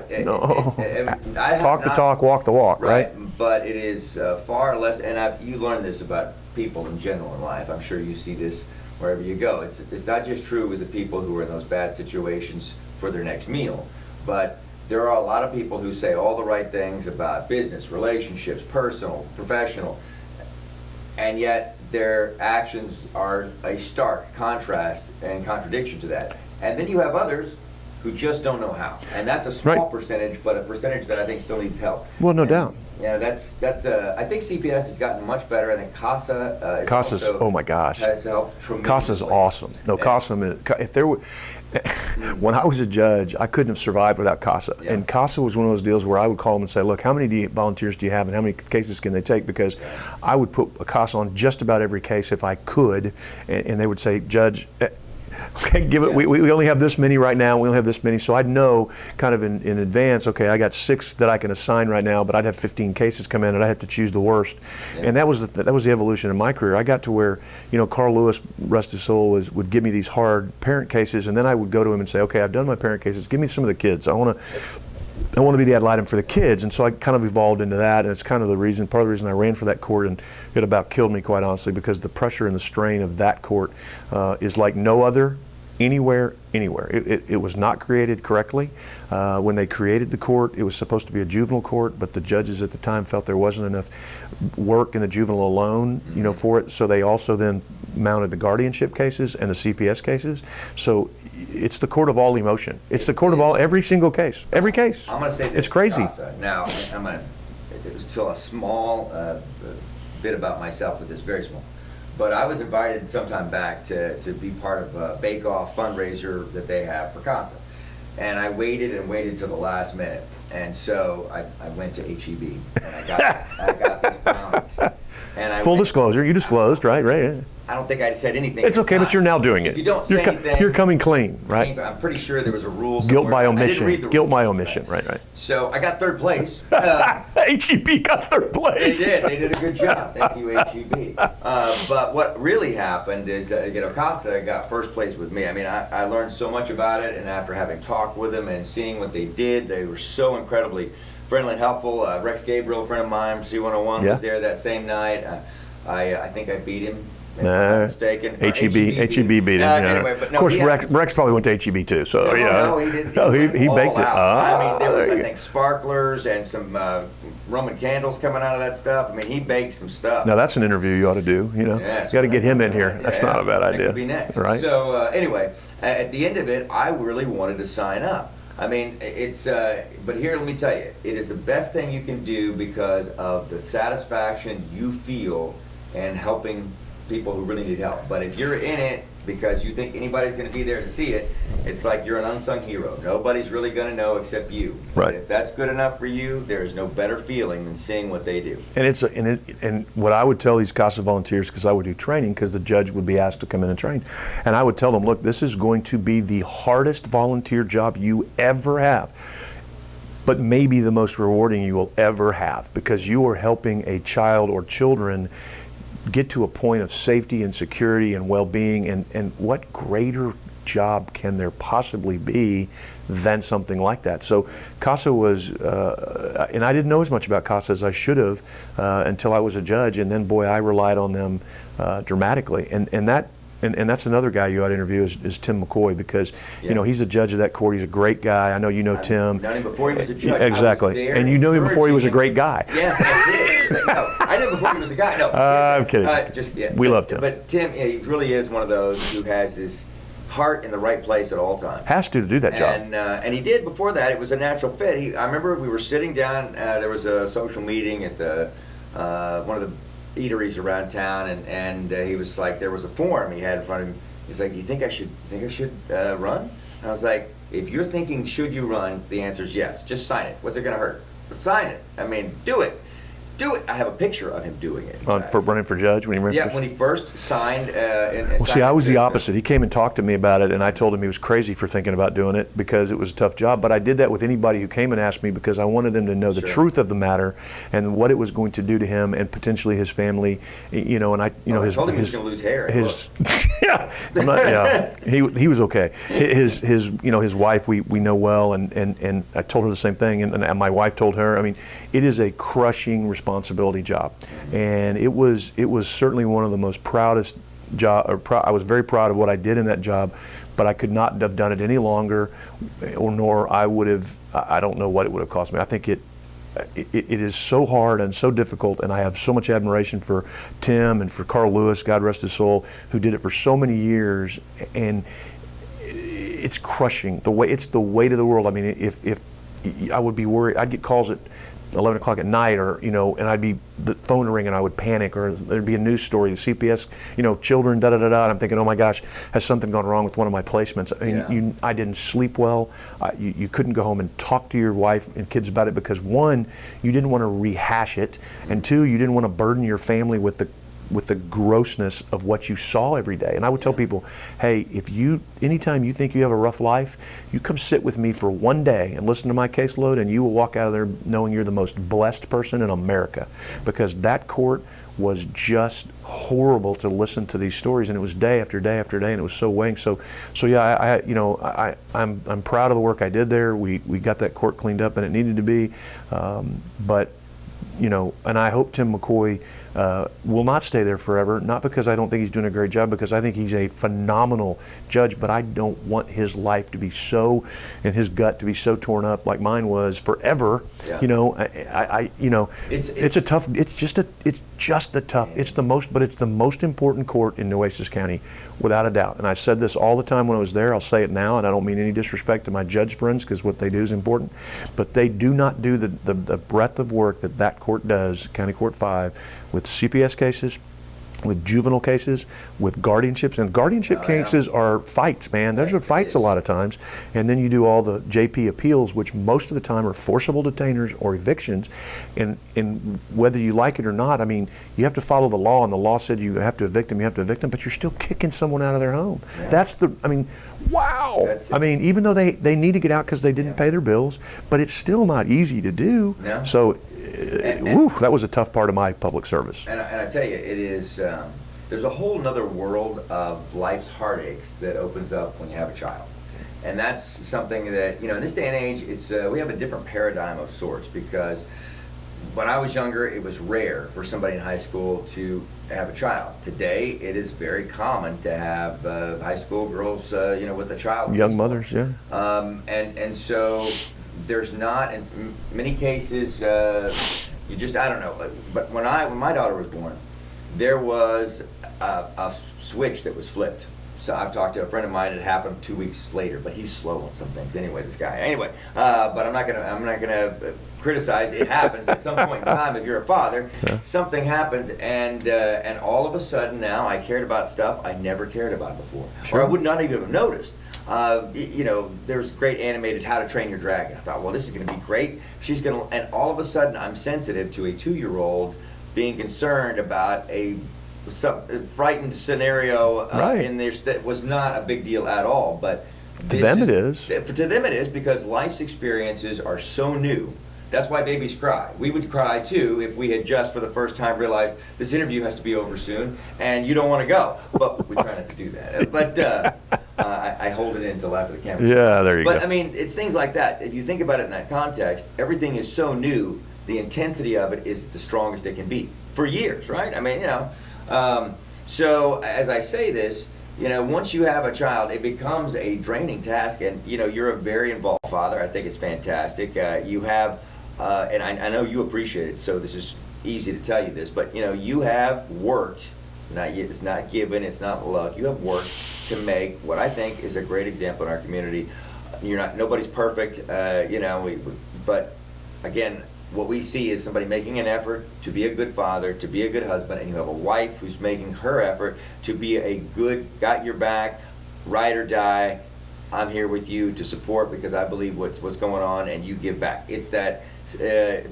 the talk, walk the walk, right? But it is far less. And you learn this about people in general in life. I'm sure you see this wherever you go. It's not just true with the people who are in those bad situations for their next meal, but there are a lot of people who say all the right things about business, relationships, personal, professional, and yet their actions are a stark contrast and contradiction to that. And then you have others who just don't know how. And that's a small percentage, but a percentage that I think still needs help. Well, no doubt. Yeah, that's. I think CPS has gotten much better. I think CASA CASA's, oh my gosh, has helped tremendously. CASA's awesome. No, CASA. If there were, when I was a judge, I couldn't have survived without CASA. Yeah. And CASA was one of those deals where I would call them and say, look, how many volunteers do you have, and how many cases can they take? Because I would put a CASA on just about every case if I could, and they would say, Judge, okay, give it. We only have this many right now. We only have this many, so I'd know kind of in advance. Okay, I got 6 that I can assign right now, but I'd have 15 cases come in, and I'd have to choose the worst. Yeah. And that was the evolution in my career. I got to where Carl Lewis, rest his soul, would give me these hard parent cases, and then I would go to him and say, okay, I've done my parent cases. Give me some of the kids. I want to be the ad litem for the kids. And so I kind of evolved into that, and it's kind of part of the reason I ran for that court, and it about killed me, quite honestly, because the pressure and the strain of that court is like no other anywhere. It was not created correctly. When they created the court, it was supposed to be a juvenile court, but the judges at the time felt there wasn't enough work in the juvenile alone, for it. So they also then mounted the guardianship cases and the CPS cases. So it's the court of all emotion. It's the court of every single case. Every case. I'm going to say this. It's crazy. Now, it was still a small bit about myself, but this very small. But I was invited sometime back to be part of a bake-off fundraiser that they have for CASA. And I waited till the last minute. And so I went to HEB and I got these brownies. And Full disclosure, you disclosed, right? Yeah. I don't think I said anything. It's okay, but you're now doing it. If you don't say anything, you're coming clean, right? I'm pretty sure there was a rule somewhere. Guilt by omission. I didn't read the Guilt by rules, omission, right. So I got 3rd place. HEB got 3rd place. They did a good job. Thank you, HEB. But what really happened is, CASA got 1st place with me. I mean, I learned so much about it, and after having talked with them and seeing what they did, they were so incredibly friendly and helpful. Rex Gabriel, a friend of mine, C101, was there that same night. I think I beat him if I'm not mistaken. Or HEB beat him. Anyway, but no, of course, Rex probably went to HEB too. So no, he didn't. No, he baked it. I mean, there was, I think, sparklers and some Roman candles coming out of that stuff. I mean, he baked some stuff. Now that's an interview you ought to do. You got to get him in here. That's not a bad idea. That could be next. Right? So anyway, at the end of it, I really wanted to sign up. I mean, it's, but here, let me tell you, it is the best thing you can do because of the satisfaction you feel in helping people who really need help. But if you're in it because you think anybody's going to be there to see it, it's like you're an unsung hero. Nobody's really going to know except you. Right. If that's good enough for you, there is no better feeling than seeing what they do. And what I would tell these CASA volunteers, because I would do training, because the judge would be asked to come in and train, and I would tell them, look, this is going to be the hardest volunteer job you ever have, but maybe the most rewarding you will ever have, because you are helping a child or children get to a point of safety and security and well-being, and what greater job can there possibly be than something like that? So CASA was, and I didn't know as much about CASA as I should have until I was a judge, and then boy, I relied on them dramatically, and that's another guy you ought to interview is Tim McCoy, because he's a judge of that court. He's a great guy. I know you know Tim. Known him before he was a judge. Exactly, and you knew him before he was a great guy. Yes, I did. No, I knew before he was a guy. No, I'm kidding. We love Tim. But Tim, he really is one of those who has his heart in the right place at all times. Has to do that job. And he did before that. It was a natural fit. I remember we were sitting down. There was a social meeting at the one of the eateries around town, and he was like, there was a form he had in front of him. He's like, "You think I should run?" And I was like, "If you're thinking should you run, the answer is yes. Just sign it. What's it going to hurt? But sign it. I mean, do it." Do it. I have a picture of him doing it. For running for judge when he ran for judge? When he first signed. Well, see, I was the opposite. He came and talked to me about it, and I told him he was crazy for thinking about doing it because it was a tough job. But I did that with anybody who came and asked me because I wanted them to know the truth of the matter and what it was going to do to him and potentially his family. And I told him he was going to lose hair. He was okay. His wife we know well, and I told her the same thing, and my wife told her. I mean, it is a crushing responsibility job, and it was certainly one of the most proudest job. I was very proud of what I did in that job, but I could not have done it any longer, nor I would have. I don't know what it would have cost me. I think it is so hard and so difficult, and I have so much admiration for Tim and for Carl Lewis, God rest his soul, who did it for so many years, and it's crushing. It's the weight of the world. I mean, if I would be worried, I'd get calls at 11 o'clock at night, or and I'd be the phone would ring and I would panic, or there'd be a news story, the CPS, children, da da da da. And I'm thinking, oh my gosh, has something gone wrong with one of my placements? I mean, I didn't sleep well. You couldn't go home and talk to your wife and kids about it because one, you didn't want to rehash it, and two, you didn't want to burden your family with the grossness of what you saw every day. And I would tell people, hey, anytime you think you have a rough life, you come sit with me for one day and listen to my caseload, and you will walk out of there knowing you're the most blessed person in America, because that court was just horrible to listen to these stories, and it was day after day after day, and it was so weighing. So yeah, I'm proud of the work I did there. We got that court cleaned up, and it needed to be, but and I hope Tim McCoy will not stay there forever, not because I don't think he's doing a great job, because I think he's a phenomenal judge, but I don't want his life to be so, and his gut to be so torn up like mine was forever. Yeah. It's the most important court in Nueces County, without a doubt. And I said this all the time when I was there, I'll say it now, and I don't mean any disrespect to my judge friends, because what they do is important, but they do not do the breadth of work that court does, County Court 5, with CPS cases, with juvenile cases, with guardianships. And guardianship cases are fights, man. Those are fights a lot of times. And then you do all the JP appeals, which most of the time are forcible detainers or evictions. And whether you like it or not, I mean, you have to follow the law, and the law said you have to evict them, but you're still kicking someone out of their home. Yeah. Wow. I mean, even though they need to get out because they didn't pay their bills, but it's still not easy to do. Yeah. So, that was a tough part of my public service. And I tell you, it is, there's a whole nother world of life's heartaches that opens up when you have a child. And that's something that, in this day and age, it's we have a different paradigm of sorts, because when I was younger, it was rare for somebody in high school to have a child. Today, it is very common to have high school girls, with a child. Young mothers, yeah. And so there's not, in many cases, I don't know. But when my daughter was born, there was a switch that was flipped. So I've talked to a friend of mine. It happened 2 weeks later, but he's slow on some things. Anyway, this guy. Anyway, but I'm not gonna criticize. It happens at some point in time. If you're a father, something happens, and all of a sudden now I cared about stuff I never cared about before, or I would not even have noticed. There's great animated How to Train Your Dragon. I thought, well, this is going to be great. And all of a sudden I'm sensitive to a 2-year-old being concerned about some frightened scenario in this that was not a big deal at all. But to them it is. To them it is, because life's experiences are so new. That's why babies cry. We would cry too if we had just for the first time realized this interview has to be over soon and you don't want to go. But we try not to do that. But I hold it in to laugh at the camera. Yeah, there you go. But I mean, it's things like that. If you think about it in that context, everything is so new. The intensity of it is the strongest it can be for years, right? I mean, so as I say this, once you have a child, it becomes a draining task, and you're a very involved father. I think it's fantastic. You have, and I know you appreciate it. So this is easy to tell you this, but you have worked. It's not given. It's not luck. You have worked to make what I think is a great example in our community. Nobody's perfect, but again, what we see is somebody making an effort to be a good father, to be a good husband, and you have a wife who's making her effort to be a good, got your back, ride or die. I'm here with you to support because I believe what's going on, and you give back. It's that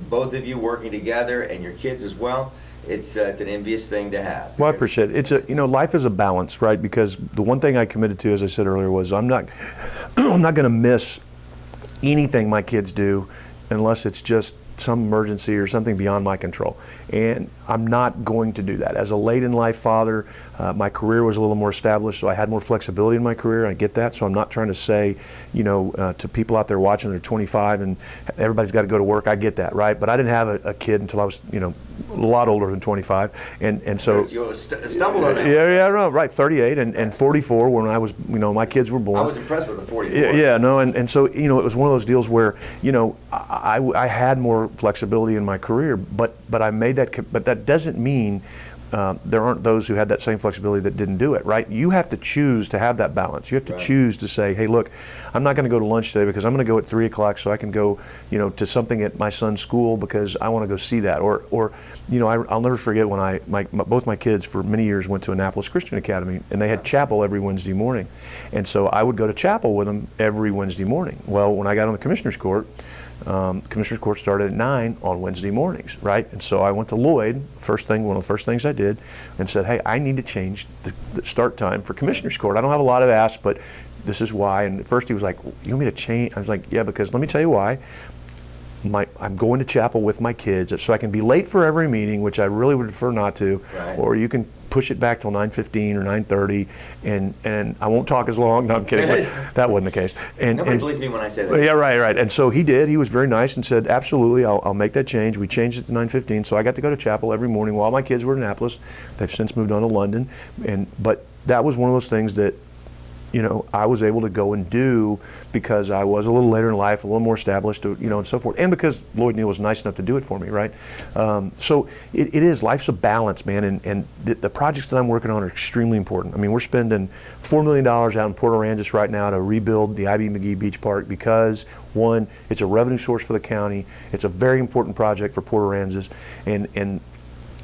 both of you working together and your kids as well. It's an envious thing to have. Well, I appreciate it. It's life is a balance, right? Because the one thing I committed to, as I said earlier, was I'm not going to miss anything my kids do unless it's just some emergency or something beyond my control. And I'm not going to do that. As a late in life father, my career was a little more established, so I had more flexibility in my career. I get that, so I'm not trying to say, to people out there watching, they're 25 and everybody's got to go to work. I get that, right? But I didn't have a kid until I was, a lot older than 25, and so you stumbled on that. Yeah, no, right, 38 and 44 when I was, my kids were born. I was impressed with the 44. Yeah, no, and so it was one of those deals where I had more flexibility in my career, but I made that, but that doesn't mean there aren't those who had that same flexibility that didn't do it, right? You have to choose to have that balance. You have to choose to say, hey, look, I'm not going to go to lunch today because I'm going to go at 3 o'clock so I can go, to something at my son's school because I want to go see that. Or I'll never forget when both my kids for many years went to Annapolis Christian Academy, and they had chapel every Wednesday morning. And so I would go to chapel with them every Wednesday morning. Well, when I got on the Commissioner's Court, Commissioner's Court started at 9 on Wednesday mornings, right? And so I went to Lloyd, one of the first things I did, and said, hey, I need to change the start time for Commissioner's Court. I don't have a lot of asks, but this is why. And at first he was like, you want me to change? I was like, yeah, because let me tell you why. I'm going to chapel with my kids, so I can be late for every meeting, which I really would prefer not to, or you can push it back till 9:15 or 9:30, and I won't talk as long. No, I'm kidding. But that wasn't the case. Nobody believes me when I say that. Yeah, right. And so he did. He was very nice and said, absolutely, I'll make that change. We changed it to 9:15, so I got to go to chapel every morning while my kids were in Annapolis. They've since moved on to London, but that was one of those things that I was able to go and do because I was a little later in life, a little more established, and so forth. And because Lloyd Neal was nice enough to do it for me, right? So it is, life's a balance, man, and the projects that I'm working on are extremely important. I mean, we're spending $4 million out in Port Aransas right now to rebuild the I.B. McGee Beach Park because, one, it's a revenue source for the county. It's a very important project for Port Aransas, and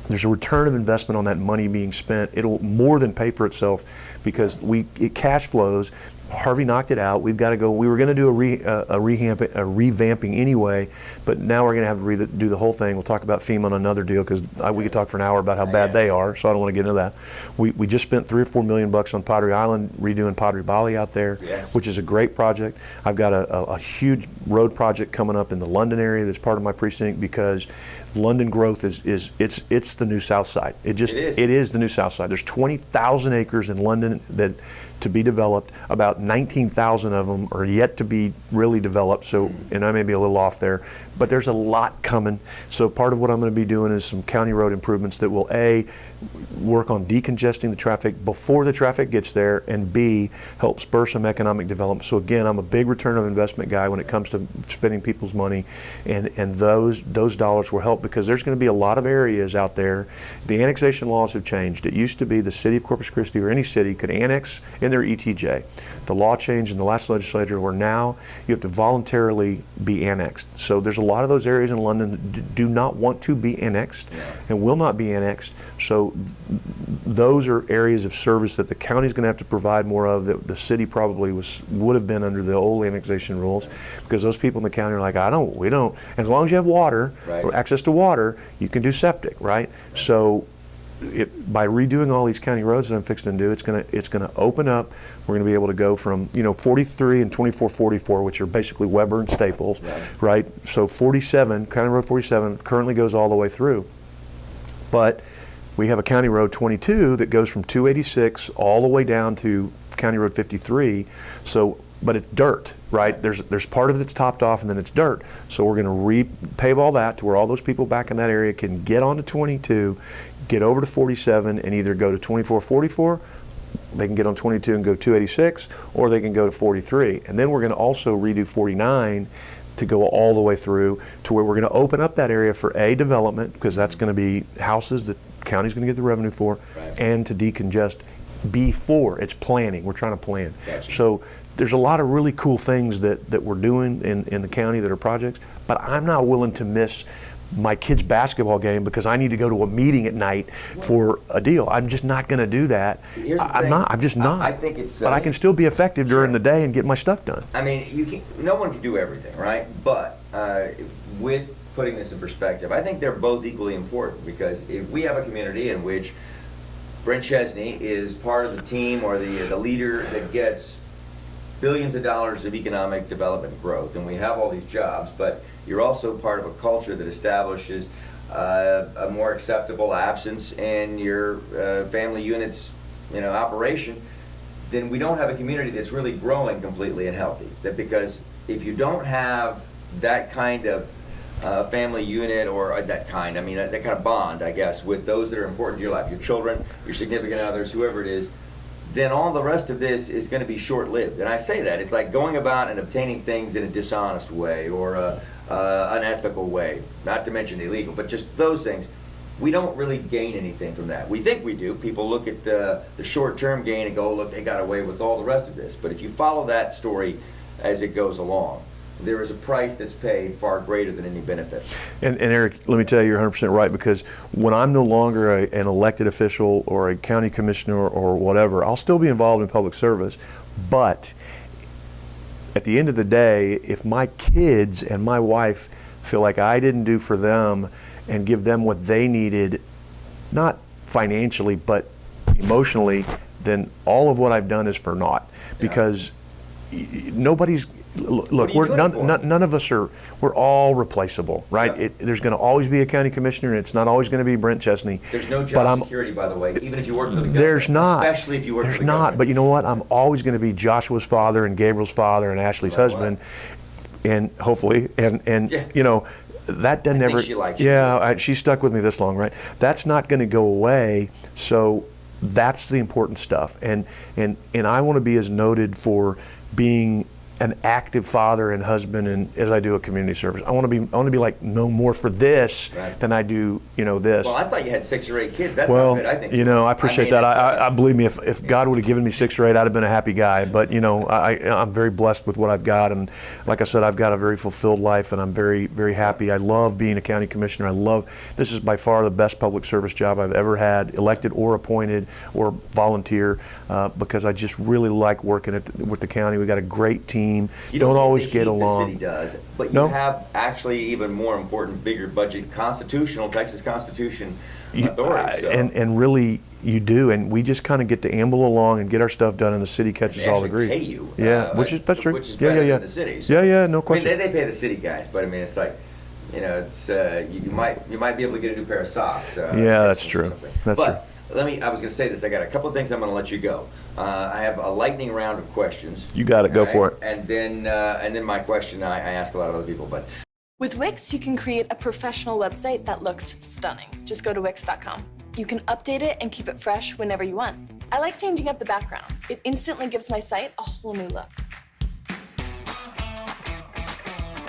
there's a return of investment on that money being spent. It'll more than pay for itself because it cash flows. Harvey knocked it out. We've got to go. We were going to do a revamping anyway, but now we're going to have to do the whole thing. We'll talk about FEMA on another deal because we could talk for an hour about how bad they are, so I don't want to get into that. We just spent $3 or $4 million on Pottery Island, redoing Pottery Bali out there, which is a great project. I've got a huge road project coming up in the London area that's part of my precinct because London growth it's it's the new South Side. It is. is the new South Side. There's 20,000 acres in London that to be developed. About 19,000 of them are yet to be really developed. So, and I may be a little off there, but there's a lot coming. So part of what I'm going to be doing is some county road improvements that will work on decongesting the traffic before the traffic gets there, and B, help spur some economic development. So again, I'm a big return on investment guy when it comes to spending people's money, and those dollars will help, because there's going to be a lot of areas out there. The annexation laws have changed. It used to be the city of Corpus Christi or any city could annex in their ETJ. The law changed in the last legislature where now you have to voluntarily be annexed. So there's a lot of those areas in London that do not want to be annexed and will not be annexed. So those are areas of service that the county's going to have to provide more of, that the city probably would have been under the old annexation rules, because those people in the county are like, we don't. As long as you have water, or access to water, you can do septic, right? So by redoing all these county roads that I'm fixing to do, it's going to open up. We're going to be able to go from 43 and 2444, which are basically Weber and Staples, right? So 47, County Road 47, currently goes all the way through. But we have a County Road 22 that goes from 286 all the way down to County Road 53. So, but it's dirt, right? There's part of it that's topped off, and then it's dirt. So we're going to repave all that to where all those people back in that area can get onto 22, get over to 47, and either go to 2444, they can get on 22 and go 286, or they can go to 43. And then we're going to also redo 49 to go all the way through to where we're going to open up that area for development, because that's going to be houses that the county's going to get the revenue for, and to decongest before it's planning. We're trying to plan. Gotcha. So there's a lot of really cool things that we're doing in the county that are projects, but I'm not willing to miss my kid's basketball game because I need to go to a meeting at night for a deal. I'm just not going to do that. I'm just not. I think it's but I can still be effective during the day and get my stuff done. I mean, no one can do everything, right? But with putting this in perspective, I think they're both equally important, because if we have a community in which Brent Chesney is part of the team or the leader that gets billions of dollars of economic development growth, and we have all these jobs, but you're also part of a culture that establishes a more acceptable absence in your family unit's operation, then we don't have a community that's really growing completely and healthy. Because if you don't have that kind of family unit, or that kind of bond, I guess, with those that are important to your life, your children, your significant others, whoever it is, then all the rest of this is going to be short-lived. And I say that, it's like going about and obtaining things in a dishonest way, or unethical way, not to mention illegal, but just those things. We don't really gain anything from that. We think we do. People look at the short-term gain and go, oh, look, they got away with all the rest of this. But if you follow that story as it goes along, there is a price that's paid far greater than any benefit. And Eric, let me tell you, you're 100% right, because when I'm no longer an elected official or a county commissioner or whatever, I'll still be involved in public service. But at the end of the day, if my kids and my wife feel like I didn't do for them and give them what they needed, not financially, but emotionally, then all of what I've done is for naught. Because nobody's, look, none of us are, we're all replaceable, right? There's going to always be a county commissioner, and it's not always going to be Brent Chesney. There's no job security, by the way, even if you work for the government. There's not. Especially if you work for the government. There's not, but you know what? I'm always going to be Joshua's father and Gabriel's father and Ashley's husband, and hopefully, and that doesn't ever. She likes you. She's stuck with me this long, right? That's not going to go away. So that's the important stuff, and I want to be as noted for being an active father and husband, and as I do a community service. I want to be like no more for this than I do, this. Well, I thought you had 6 or 8 kids. That's not good, I think. I appreciate that. I believe me, if God would have given me 6 or 8, I'd have been a happy guy. But I'm very blessed with what I've got, and like I said, I've got a very fulfilled life, and I'm very, very happy. I love being a county commissioner. This is by far the best public service job I've ever had, elected or appointed or volunteer, because I just really like working with the county. We got a great team. You don't always get along. The city does, but you have actually even more important, bigger budget, Texas Constitution authority. So. And really, you do, and we just kind of get to amble along and get our stuff done, and the city catches all the grief. Pay you, that's true. Which is better than the city. So, no question. They pay the city guys, but it's like it's you might be able to get a new pair of socks. Yeah, that's true. That's true. But I was going to say this. I got a couple of things I'm going to let you go. I have a lightning round of questions. You got it. Go for it. And then my question I ask a lot of other people. But with Wix, you can create a professional website that looks stunning. Just go to Wix.com. You can update it and keep it fresh whenever you want. I like changing up the background. It instantly gives my site a whole new look.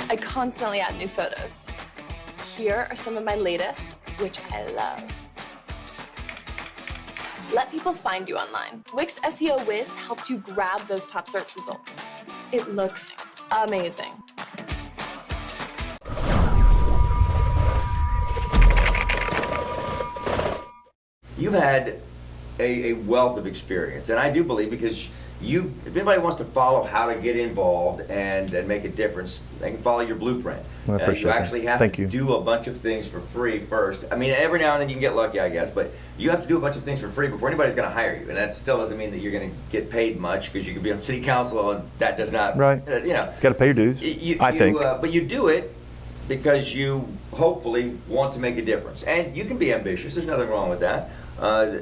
I constantly add new photos. Here are some of my latest, which I love. Let people find you online. Wix SEO Whiz helps you grab those top search results. It looks amazing. you've had a wealth of experience, and I do believe because if anybody wants to follow how to get involved and make a difference, they can follow your blueprint. I appreciate you actually have Thank to you. do a bunch of things for free first. I mean, every now and then you can get lucky, I guess, but you have to do a bunch of things for free before anybody's going to hire you. And that still doesn't mean that you're going to get paid much, because you could be on city council and that does not, Right. Got to pay your dues, I think. But you do it because you hopefully want to make a difference. And you can be ambitious. There's nothing wrong with that. I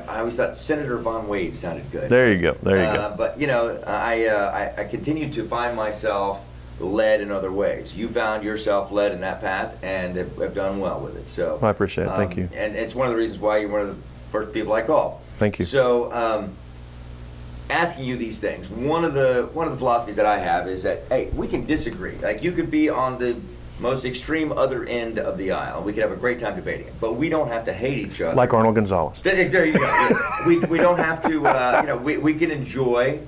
always thought Senator Von Wade sounded good. There you go. There you go. But I continue to find myself led in other ways. You found yourself led in that path and have done well with it. So I appreciate it. Thank you. And it's one of the reasons why you're one of the first people I call. Thank you. So asking you these things, one of the philosophies that I have is that, hey, we can disagree. Like, you could be on the most extreme other end of the aisle. We could have a great time debating it, but we don't have to hate each other. Like Arnold Gonzalez. There you go. Yes. We don't have to. We can enjoy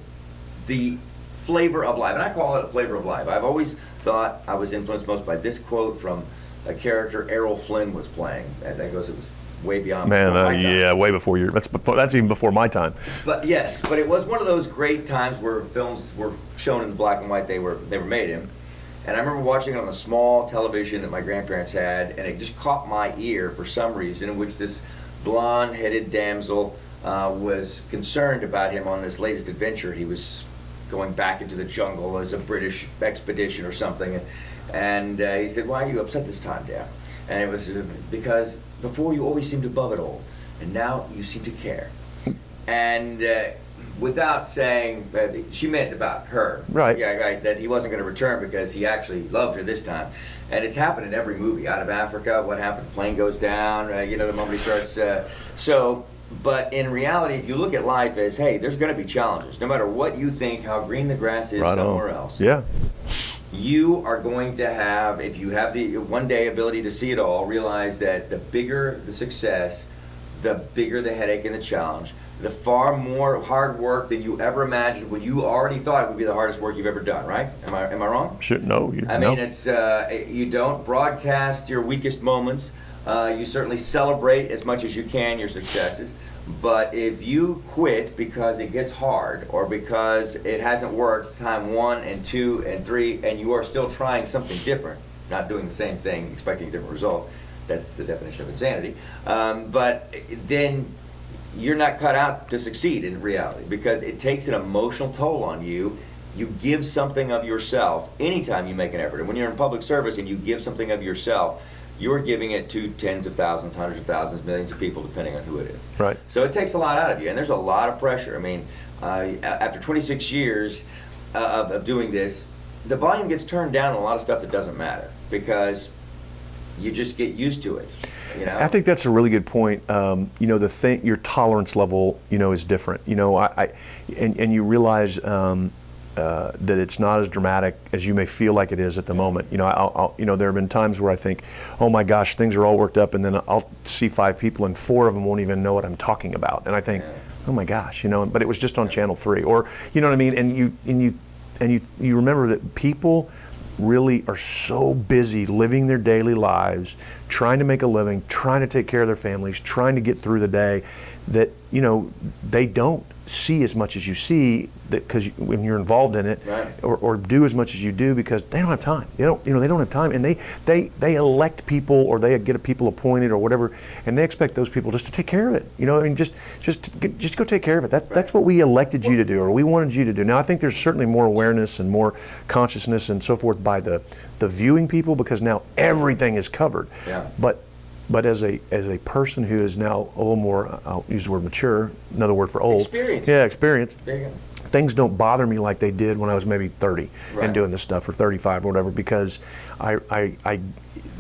the flavor of life, and I call it a flavor of life. I've always thought I was influenced most by this quote from a character Errol Flynn was playing. And that goes, it was way beyond Man, my time. yeah, way before your. That's even before my time. But yes, but it was one of those great times where films were shown in the black and white they were made in. And I remember watching it on the small television that my grandparents had, and it just caught my ear for some reason, in which this blonde-headed damsel was concerned about him on this latest adventure. He was going back into the jungle as a British expedition or something. And he said, "Why are you upset this time, Dad?" And it was because before you always seemed above it all, and now you seem to care. And without saying that she meant about her, right? Yeah, right. That he wasn't going to return because he actually loved her this time, and it's happened in every movie. Out of Africa, what happened? The plane goes down. The moment he starts. But in reality, if you look at life as, hey, there's going to be challenges, no matter what you think, how green the grass is somewhere else. Yeah. You are going to have, if you have the one day ability to see it all, realize that the bigger the success, the bigger the headache and the challenge, the far more hard work than you ever imagined when you already thought it would be the hardest work you've ever done, right? Am I wrong? Sure, no. It's you don't broadcast your weakest moments. You certainly celebrate as much as you can your successes. But if you quit because it gets hard or because it hasn't worked time 1 and 2 and 3, and you are still trying something different, not doing the same thing, expecting a different result, that's the definition of insanity. But then you're not cut out to succeed in reality, because it takes an emotional toll on you. You give something of yourself anytime you make an effort. And when you're in public service and you give something of yourself, you're giving it to tens of thousands, hundreds of thousands, millions of people, depending on who it is. Right. So it takes a lot out of you, and there's a lot of pressure. I mean, after 26 years of doing this, the volume gets turned down on a lot of stuff that doesn't matter, because you just get used to it. I think that's a really good point. Your tolerance level, is different. And you realize that it's not as dramatic as you may feel like it is at the moment. There have been times where I think, oh my gosh, things are all worked up, and then I'll see 5 people and 4 of them won't even know what I'm talking about, and I think, oh my gosh, but it was just on Channel 3, or you know what I mean. And you remember that people really are so busy living their daily lives, trying to make a living, trying to take care of their families, trying to get through the day, that, you know, they don't see as much as you see, that because when you're involved in it, right. or do as much as you do, because they don't have time. They don't have time, and they elect people, or they get people appointed or whatever, and they expect those people just to take care of it. You know, I mean, just go take care of it. That's what we elected you to do, or we wanted you to do. Now, I think there's certainly more awareness and more consciousness and so forth by the viewing people, because now everything is covered. Yeah. But as a person who is now a little more, I'll use the word mature, another word for old. Experience. Yeah, experience. There you go. Things don't bother me like they did when I was maybe 30 Right. and doing this stuff, or 35 or whatever, because I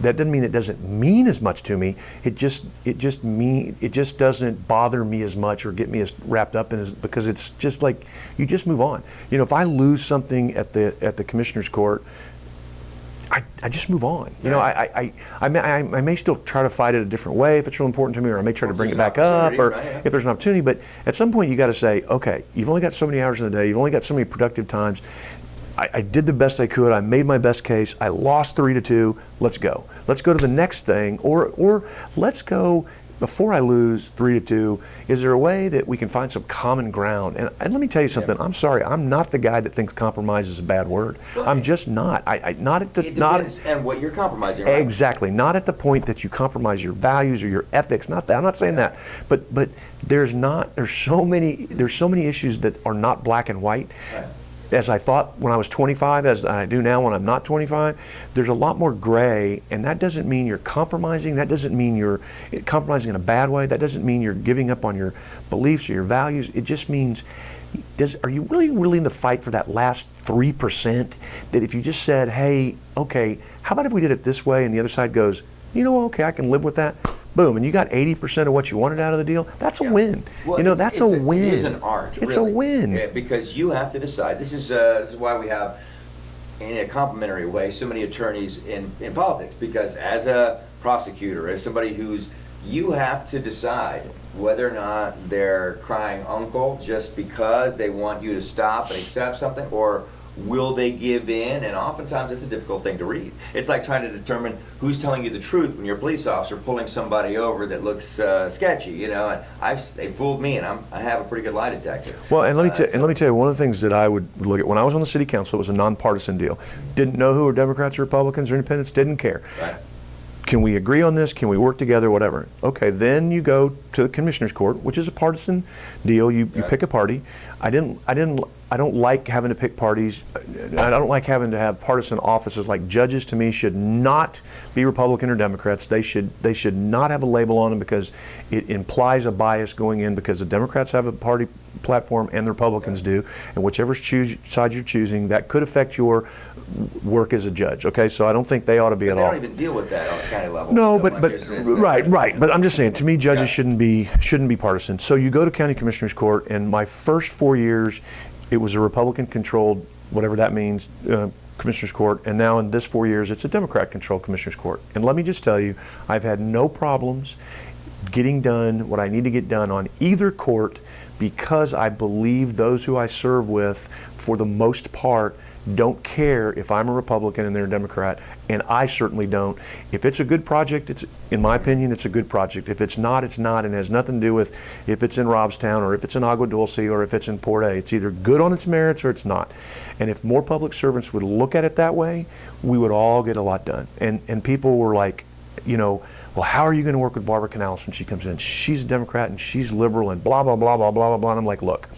that doesn't mean it doesn't mean as much to me. It just doesn't bother me as much or get me as wrapped up in it, because it's just like you just move on. You know, if I lose something at the commissioner's court, I just move on. You know, I may still try to fight it a different way if it's real important to me, or I may try to bring it back up, or right. if there's an opportunity. But at some point, you got to say, okay, you've only got so many hours in a day. You've only got so many productive times. I did the best I could. I made my best case. I lost 3-2. Let's go. Let's go to the next thing, or let's go. Before I lose 3-2, is there a way that we can find some common ground? And let me tell you something. Yeah. I'm sorry. I'm not the guy that thinks compromise is a bad word. Well, I'm just not. Not at the It not depends on what you're compromising, right? exactly. Not at the point that you compromise your values or your ethics. Not that. I'm not saying that. But there's so many issues that are not black and white. Right. As I thought when I was 25, as I do now when I'm not 25, there's a lot more gray, and that doesn't mean you're compromising. That doesn't mean you're compromising in a bad way. That doesn't mean you're giving up on your beliefs or your values. It just means, are you really willing to fight for that last 3%? That if you just said, hey, okay, how about if we did it this way, and the other side goes, you know, okay, I can live with that. Boom, and you got 80% of what you wanted out of the deal. That's a win. Well, you know, that's a win. It is an art. It's really. a win. Yeah, because you have to decide. This is why we have, in a complementary way, so many attorneys in politics. Because as a prosecutor, as somebody you have to decide whether or not they're crying uncle just because they want you to stop and accept something, or will they give in? And oftentimes it's a difficult thing to read. It's like trying to determine who's telling you the truth when you're a police officer pulling somebody over that looks sketchy, you know. And they fooled me, and I have a pretty good lie detector. Well, and let me tell you, one of the things that I would look at when I was on the city council, it was a nonpartisan deal. Didn't know who were Democrats or Republicans or Independents. Didn't care. Right. Can we agree on this? Can we work together? Whatever. Okay, then you go to the commissioner's court, which is a partisan deal. You pick a party. I don't like having to pick parties. I don't like having to have partisan offices. Like judges, to me, should not be Republican or Democrats. They should not have a label on them, because it implies a bias going in, because the Democrats have a party platform and the Republicans do, and whichever side you're choosing, that could affect your work as a judge. Okay, so I don't think they ought to be But at they all. don't even deal with that on a county level. No, so but much as right. But I'm just saying, to me, judges Yeah. shouldn't be partisan. So you go to county commissioner's court, and my first 4 years, it was a Republican-controlled, whatever that means, commissioner's court, and now in this 4 years, it's a Democrat-controlled commissioner's court. And let me just tell you, I've had no problems getting done what I need to get done on either court, because I believe those who I serve with, for the most part, don't care if I'm a Republican and they're a Democrat, and I certainly don't. If it's a good project, in my opinion, it's a good project. If it's not, it's not, and has nothing to do with if it's in Robstown or if it's in Agua Dulce or if it's in Port A. It's either good on its merits or it's not. And if more public servants would look at it that way, we would all get a lot done. And people were like, you know, well, how are you going to work with Barbara Canales when she comes in? She's a Democrat and she's liberal and blah, blah, blah, blah, blah, blah, blah. And I'm like, look,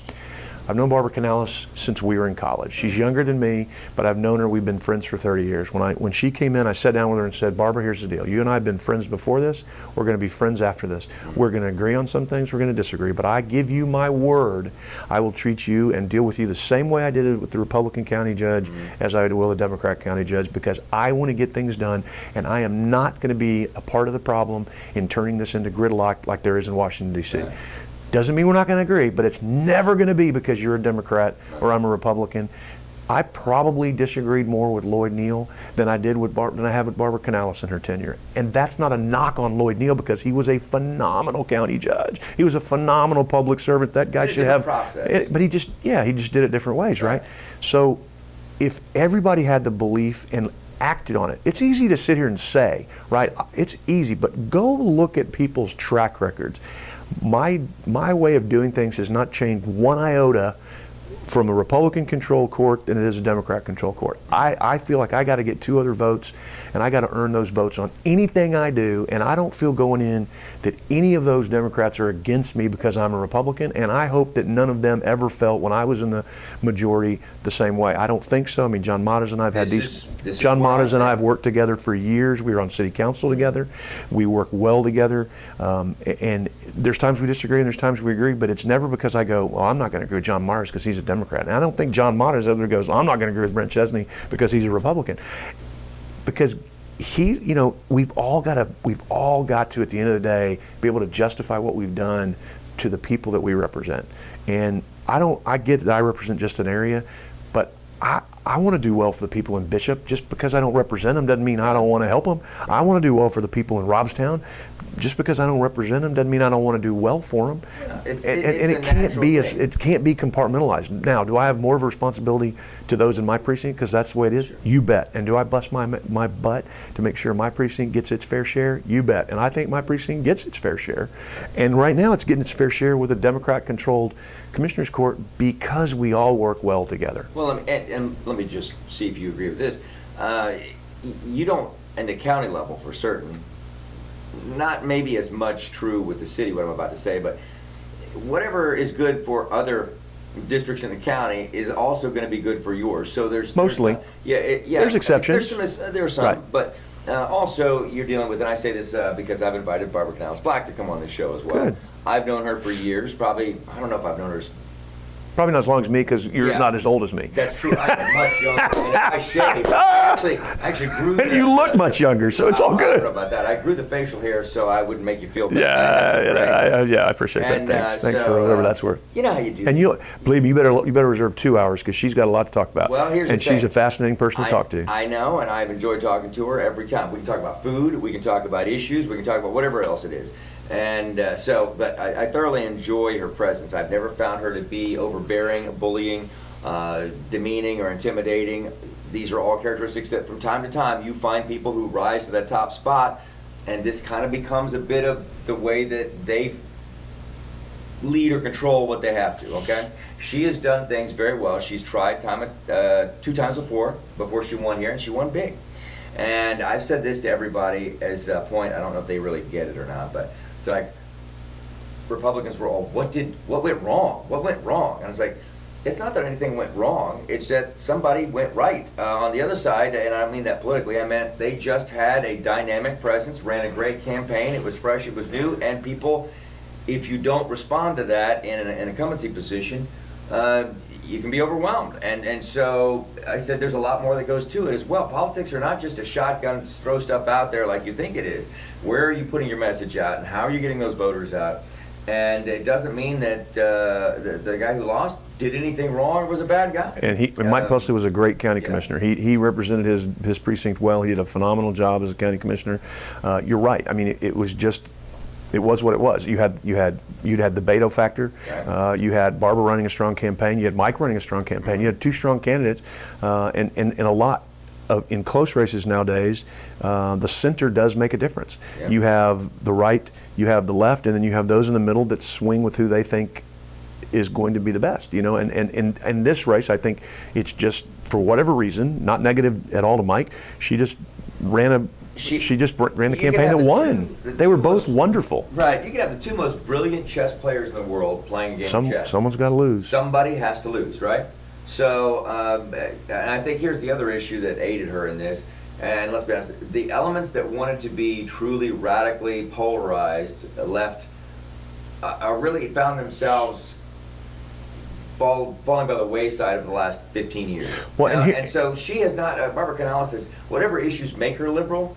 I've known Barbara Canales since we were in college. She's younger than me, but I've known her. We've been friends for 30 years. When she came in, I sat down with her and said, Barbara, here's the deal. You and I have been friends before this. We're going to be friends after this. We're going to agree on some things. We're going to disagree. But I give you my word, I will treat you and deal with you the same way I did it with the Republican county judge as I will a Democrat county judge, because I want to get things done, and I am not going to be a part of the problem in turning this into gridlock like there is in Washington, D.C. Right. Doesn't mean we're not going to agree, but it's never going to be because you're a Democrat or I'm a Republican. I probably disagreed more with Lloyd Neal than I did with than I have with Barbara Canales in her tenure. And that's not a knock on Lloyd Neal, because he was a phenomenal county judge. He was a phenomenal public servant. That guy should have process. But he just did it different ways, right? So if everybody had the belief and acted on it, it's easy to sit here and say, right? It's easy, but go look at people's track records. My way of doing things has not changed one iota from a Republican-controlled court than it is a Democrat-controlled court. I feel like I got to get 2 other votes, and I got to earn those votes on anything I do, and I don't feel going in that any of those Democrats are against me because I'm a Republican, and I hope that none of them ever felt when I was in the majority the same way. I don't think so. I mean, John Motters and I have had John Motters and I have worked together for years. We were on city council together. We work well together, and there's times we disagree and there's times we agree, but it's never because I go, well, I'm not going to agree with John Motters because he's a Democrat. And I don't think John Motters ever goes, well, I'm not going to agree with Brent Chesney because he's a Republican. Because we've all got to, at the end of the day, be able to justify what we've done to the people that we represent. And I get that I represent just an area, but I want to do well for the people in Bishop. Just because I don't represent them doesn't mean I don't want to help them. I want to do well for the people in Robstown. Just because I don't represent them doesn't mean I don't want to do well for them. It's it can't be compartmentalized. Now, do I have more of a responsibility to those in my precinct because that's the way it is? You bet. And do I bust my butt to make sure my precinct gets its fair share? You bet. And I think my precinct gets its fair share. And right now it's getting its fair share with a Democrat-controlled Commissioner's Court because we all work well together. Well, and let me just see if you agree with this. You don't, at the county level for certain, not maybe as much true with the city, what I'm about to say, but whatever is good for other districts in the county is also going to be good for yours. So there's mostly. There's exceptions. There's some, right. But also you're dealing with, and I say this because I've invited Barbara Canales Black to come on this show as well. Good. I've known her for years, probably, I don't know if I've known her probably not as long as me because you're not as old as me. That's true. I'm much younger. And I shave. I actually grew. And you look much younger, so it's all good. I don't know about that. I grew the facial hair so I wouldn't make you feel bad. I appreciate that. Thanks for whatever that's worth. You know how you do. And believe me, you better reserve 2 hours because she's got a lot to talk about. Well, here's the thing. She's a fascinating person to talk to. I know, and I've enjoyed talking to her every time. We can talk about food. We can talk about issues. We can talk about whatever else it is. And but I thoroughly enjoy her presence. I've never found her to be overbearing, bullying, demeaning, or intimidating. These are all characteristics that from time to time you find people who rise to that top spot, and this kind of becomes a bit of the way that they lead or control what they have to, okay? She has done things very well. She's tried 2 times before she won here, and she won big. And I've said this to everybody as a point, I don't know if they really get it or not, but they're like, Republicans were all, what went wrong? What went wrong? And I was like, it's not that anything went wrong, it's that somebody went right. On the other side, and I don't mean that politically, I meant they just had a dynamic presence, ran a great campaign, it was fresh, it was new, and people, if you don't respond to that in an incumbency position, you can be overwhelmed. And so I said there's a lot more that goes to it as well. Politics are not just a shotgun, throw stuff out there like you think it is. Where are you putting your message out, and how are you getting those voters out? And it doesn't mean that the guy who lost did anything wrong or was a bad guy. And Mike Pusley was a great county commissioner. He represented his precinct well. He did a phenomenal job as a county commissioner. You're right. I mean, it was what it was. You'd had the Beto factor. Right. You had Barbara running a strong campaign. You had Mike running a strong campaign. Mm-hmm. You had 2 strong candidates, and a lot in close races nowadays. The center does make a difference. Yeah. You have the right, you have the left, and then you have those in the middle that swing with who they think is going to be the best. You know, and this race, I think it's just for whatever reason, not negative at all to Mike. She just ran the campaign that won. They were both wonderful. Right. You could have the 2 most brilliant chess players in the world playing a game of chess. Someone's got to lose. Somebody has to lose, right? So, and I think here's the other issue that aided her in this. And let's be honest, the elements that wanted to be truly radically polarized left really found themselves falling by the wayside of the last 15 years. Well, and so she has not, Barbara Canales says, whatever issues make her liberal,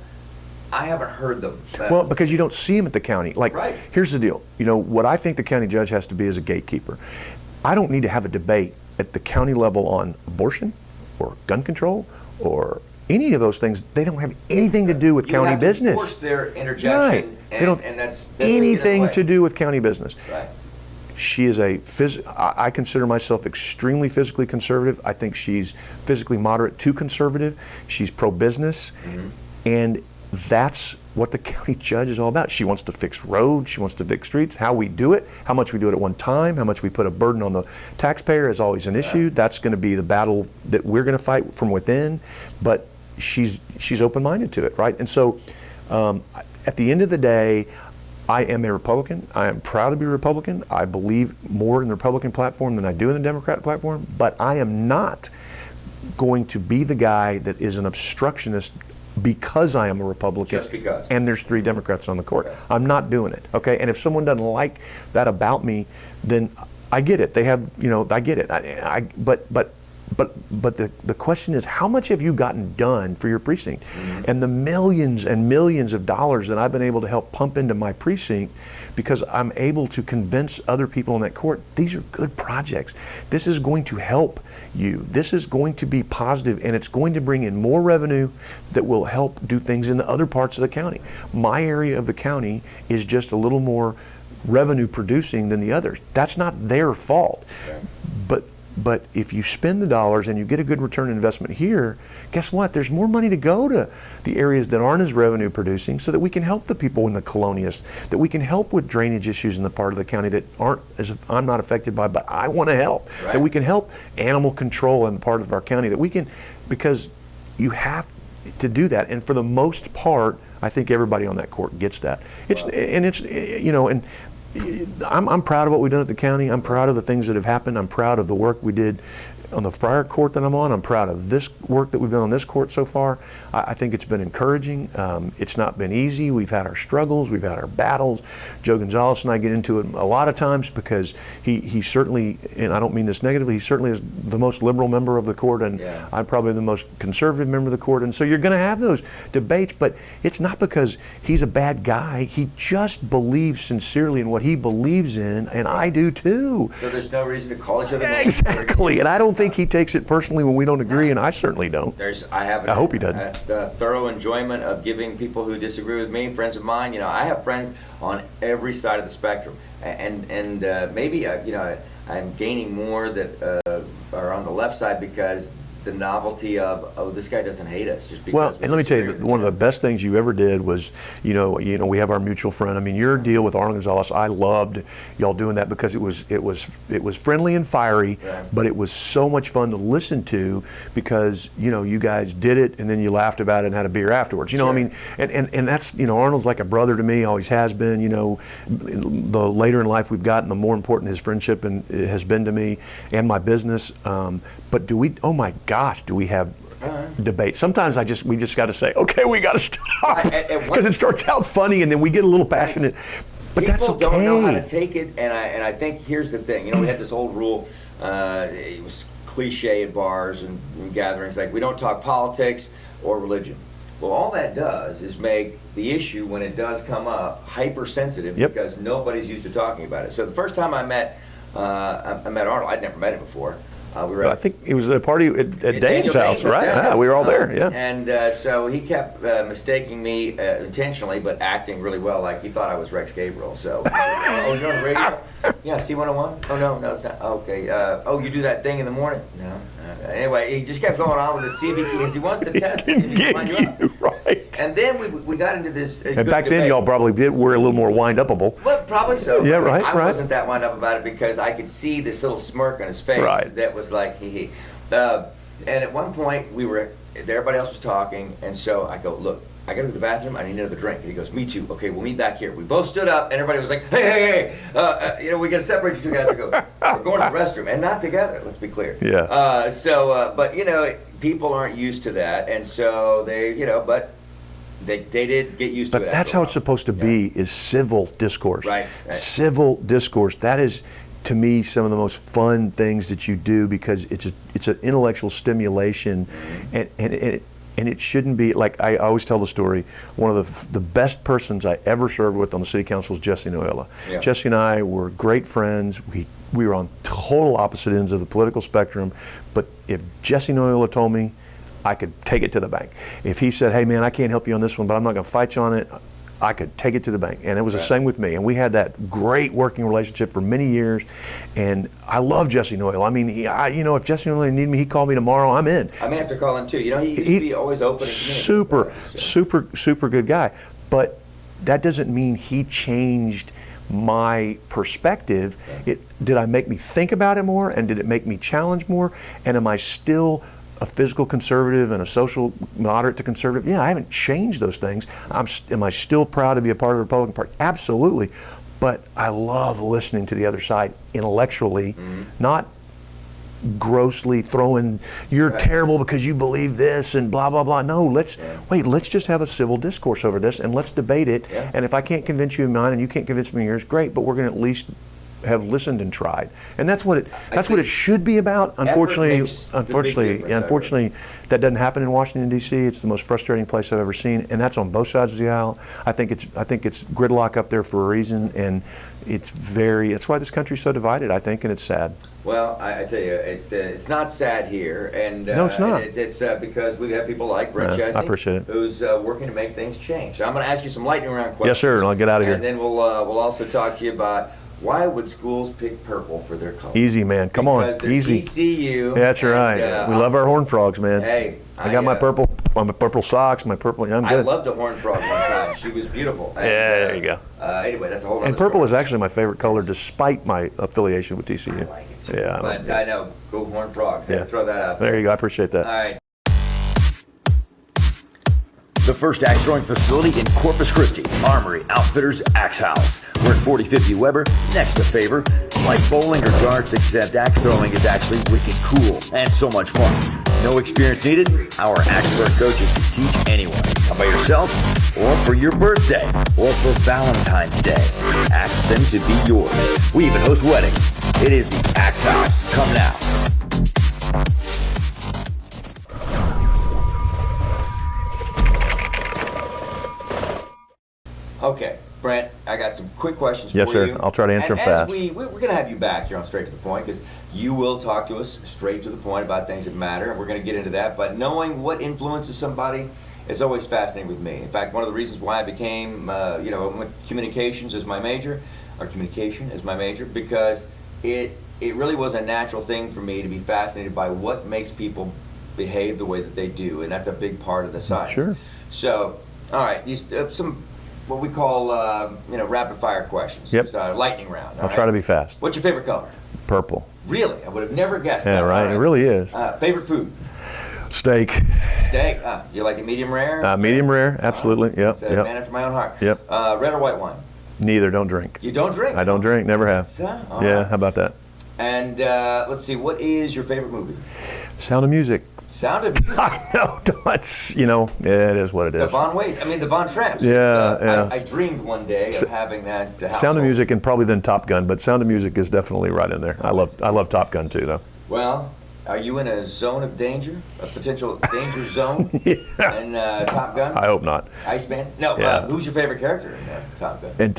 I haven't heard them. Well, because you don't see them at the county. Like, right. Here's the deal. You know, what I think the county judge has to be is a gatekeeper. I don't need to have a debate at the county level on abortion or gun control or any of those things. They don't have anything to do with county business. You have to force their interjection, right. And that's anything to do with county business. Right. She is I consider myself extremely physically conservative. I think she's physically moderate to conservative. She's pro-business. Mm-hmm. And that's what the county judge is all about. She wants to fix roads, she wants to fix streets. How we do it, how much we do it at one time, how much we put a burden on the taxpayer is always an issue. That's going to be the battle that we're going to fight from within, but she's open-minded to it, right? And so at the end of the day, I am a Republican. I am proud to be a Republican. I believe more in the Republican platform than I do in the Democrat platform, but I am not going to be the guy that is an obstructionist because I am a Republican. Just because. And there's 3 Democrats on the court. Okay. I'm not doing it, okay? And if someone doesn't like that about me, then I get it. They have, I get it. But the question is, how much have you gotten done for your precinct? Mm-hmm. And the millions and millions of dollars that I've been able to help pump into my precinct because I'm able to convince other people in that court, these are good projects. This is going to help you. This is going to be positive, and it's going to bring in more revenue that will help do things in the other parts of the county. My area of the county is just a little more revenue producing than the others. That's not their fault. Okay. But if you spend the dollars and you get a good return on investment here, guess what? There's more money to go to the areas that aren't as revenue producing so that we can help the people in the Colonias, that we can help with drainage issues in the part of the county that aren't, as I'm not affected by, but I want to help. Right. That we can help animal control in part of our county, that we can, because you have to do that. And for the most part, I think everybody on that court gets that. I'm proud of what we've done at the county. I'm proud of the things that have happened. I'm proud of the work we did on the prior court that I'm on. I'm proud of this work that we've done on this court so far. I think it's been encouraging. It's not been easy. We've had our struggles. We've had our battles. Joe Gonzalez and I get into it a lot of times because he certainly, and I don't mean this negatively, he certainly is the most liberal member of the court, and I'm probably the most conservative member of the court. And so you're going to have those debates, but it's not because he's a bad guy. He just believes sincerely in what he believes in, and I do too. So there's no reason to call each other names? Exactly, and I don't think he takes it personally when we don't agree, and I certainly don't. I hope he doesn't. A thorough enjoyment of giving people who disagree with me, friends of mine. I have friends on every side of the spectrum, and maybe I'm gaining more that are on the left side because the novelty of this guy doesn't hate us just because. Well, and let me tell you, one of the best things you ever did was, we have our mutual friend. I mean, your deal with Arnold Gonzalez, I loved y'all doing that because it was friendly and fiery, but it was so much fun to listen to because you guys did it and then you laughed about it and had a beer afterwards. Sure. I mean, and that's Arnold's like a brother to me, always has been. The later in life we've gotten, the more important his friendship and it has been to me and my business. But do we? Oh my gosh, do we have debate? Sometimes we just got to say, okay, we got to stop because it starts out funny and then we get a little passionate. But that's okay. People don't know how to take it, and I think here's the thing. We had this old rule. It was cliche at bars and gatherings, like we don't talk politics or religion. Well, all that does is make the issue, when it does come up, hypersensitive because nobody's used to talking about it. So the first time I met Arnold, I'd never met him before. I think it was a party at Dane's house, right? Yeah, we were all there, yeah. And so he kept mistaking me intentionally, but acting really well, like he thought I was Rex Gabriel. So, oh, you're on the radio? Yeah, C101? Oh, no, it's not. Okay. Oh, you do that thing in the morning? No. Anyway, he just kept going on with the CVT because he wants to test to see if he can find you out. Right. And then we got into this. And back then, y'all probably were a little more wind-upable. Well, probably so. Yeah, right. I wasn't that wind up about it because I could see this little smirk on his face that was like, hee. And at one point, everybody else was talking, and so I go, look, I go to the bathroom, I need another drink. And he goes, me too. Okay, we'll meet back here. We both stood up, and everybody was like, hey, we got to separate you two guys. I go, we're going to the restroom, and not together, let's be clear. Yeah. But, people aren't used to that, and so they did get used to it. But that's how it's supposed to be, is civil discourse. Right. Civil discourse. That is, to me, some of the most fun things that you do because it's an intellectual stimulation, and it shouldn't be, like I always tell the story, one of the best persons I ever served with on the city council was Chesney Noyola. Yeah. Chesney and I were great friends. We were on total opposite ends of the political spectrum, but if Chesney Noyola told me, I could take it to the bank. If he said, hey man, I can't help you on this one, but I'm not going to fight you on it, I could take it to the bank. And it was the same with me. And we had that great working relationship for many years. And I love Jesse Noyle. I mean, if Jesse Noyle needed me, he'd call me tomorrow. I'm in. I may have to call him too. He used to be always open and communicative. Super good guy. But that doesn't mean he changed my perspective. Did I make me think about it more, and did it make me challenge more? And am I still a physical conservative and a social moderate to conservative? Yeah, I haven't changed those things. Am I still proud to be a part of the Republican Party? Absolutely. But I love listening to the other side intellectually, not grossly throwing, you're terrible because you believe this and blah, blah, blah. No, let's just have a civil discourse over this and let's debate it. Yeah. And if I can't convince you of mine and you can't convince me of yours, great, but we're going to at least have listened and tried. And that's what it should be about. Unfortunately, that doesn't happen in Washington, D.C. It's the most frustrating place I've ever seen, and that's on both sides of the aisle. I think it's gridlock up there for a reason, and that's why this country's so divided, I think, and it's sad. Well, I tell you, it's not sad here, and no, it's not. It's because we have people like Brent Chesney, I appreciate it, who's working to make things change. So I'm going to ask you some lightning round questions. Yes, sir, and I'll get out of here. And then we'll also talk to you about why would schools pick purple for their color. Easy, man. Come on, easy. TCU. That's right. We love our Horned Frogs, man. Hey, I got my purple socks, my purple. I'm good. I loved a Horned Frog one time. She was beautiful. And, there you go. Anyway, that's a whole other And purple story. is actually my favorite color, despite my affiliation with TCU. I like it too. Yeah, but I know, go Horned Frogs. Yeah. Throw that out. There you go. I appreciate that. All right. The first axe throwing facility in Corpus Christi, Armory Outfitters Axe House. We're at 4050 Weber, next to Favor. Like bowling or darts, except axe throwing is actually wicked cool and so much fun. No experience needed. Our expert coaches can teach anyone. Come by yourself, or for your birthday, or for Valentine's Day. Ask them to be yours. We even host weddings. It is the Axe House. Come now. Okay, Brent, I got some quick questions for you. you. Yes, sir. I'll try to answer them fast. We're going to have you back here on Straight to the Point because you will talk to us straight to the point about things that matter, and we're going to get into that. But knowing what influences somebody is always fascinating with me. In fact, one of the reasons why I became, communications as my major, or communication as my major, because it really was a natural thing for me to be fascinated by what makes people behave the way that they do, and that's a big part of the science. Sure. So, all right, these some what we call rapid fire questions. Yep. It's a lightning round. I'll try to be fast. What's your favorite color? Purple. Really? I would have never guessed that. Yeah, right. It really is. Favorite food? Steak. Steak. You like it medium rare? Medium rare, absolutely. Yep. It's a man after my own heart. Yep. Red or white wine? Neither. Don't drink. You don't drink? I don't drink. Never have. All yeah. right. How about that? And let's see. What is your favorite movie? Sound of Music. Sound of Music. I know. It's it is what it is. The Von Waits. I mean the Von Tramps. Yeah. I dreamed one day of having that. Sound of Music, and probably then Top Gun, but Sound of Music is definitely right in there. I love Top Gun too, though. Well, are you in a zone of danger, a potential danger zone? Yeah. In Top Gun? I hope not. Iceman? No. Yeah. Who's your favorite character in Top Gun? In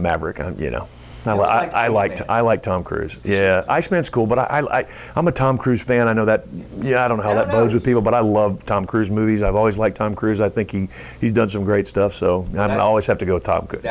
Maverick. I like Tom Cruise. Yeah, Iceman's cool, but I'm a Tom Cruise fan. I know that. Yeah, I don't know how that bodes with people, but I love Tom Cruise movies. I've always liked Tom Cruise. I think he's done some great stuff. So I always have to go with Tom Cruise.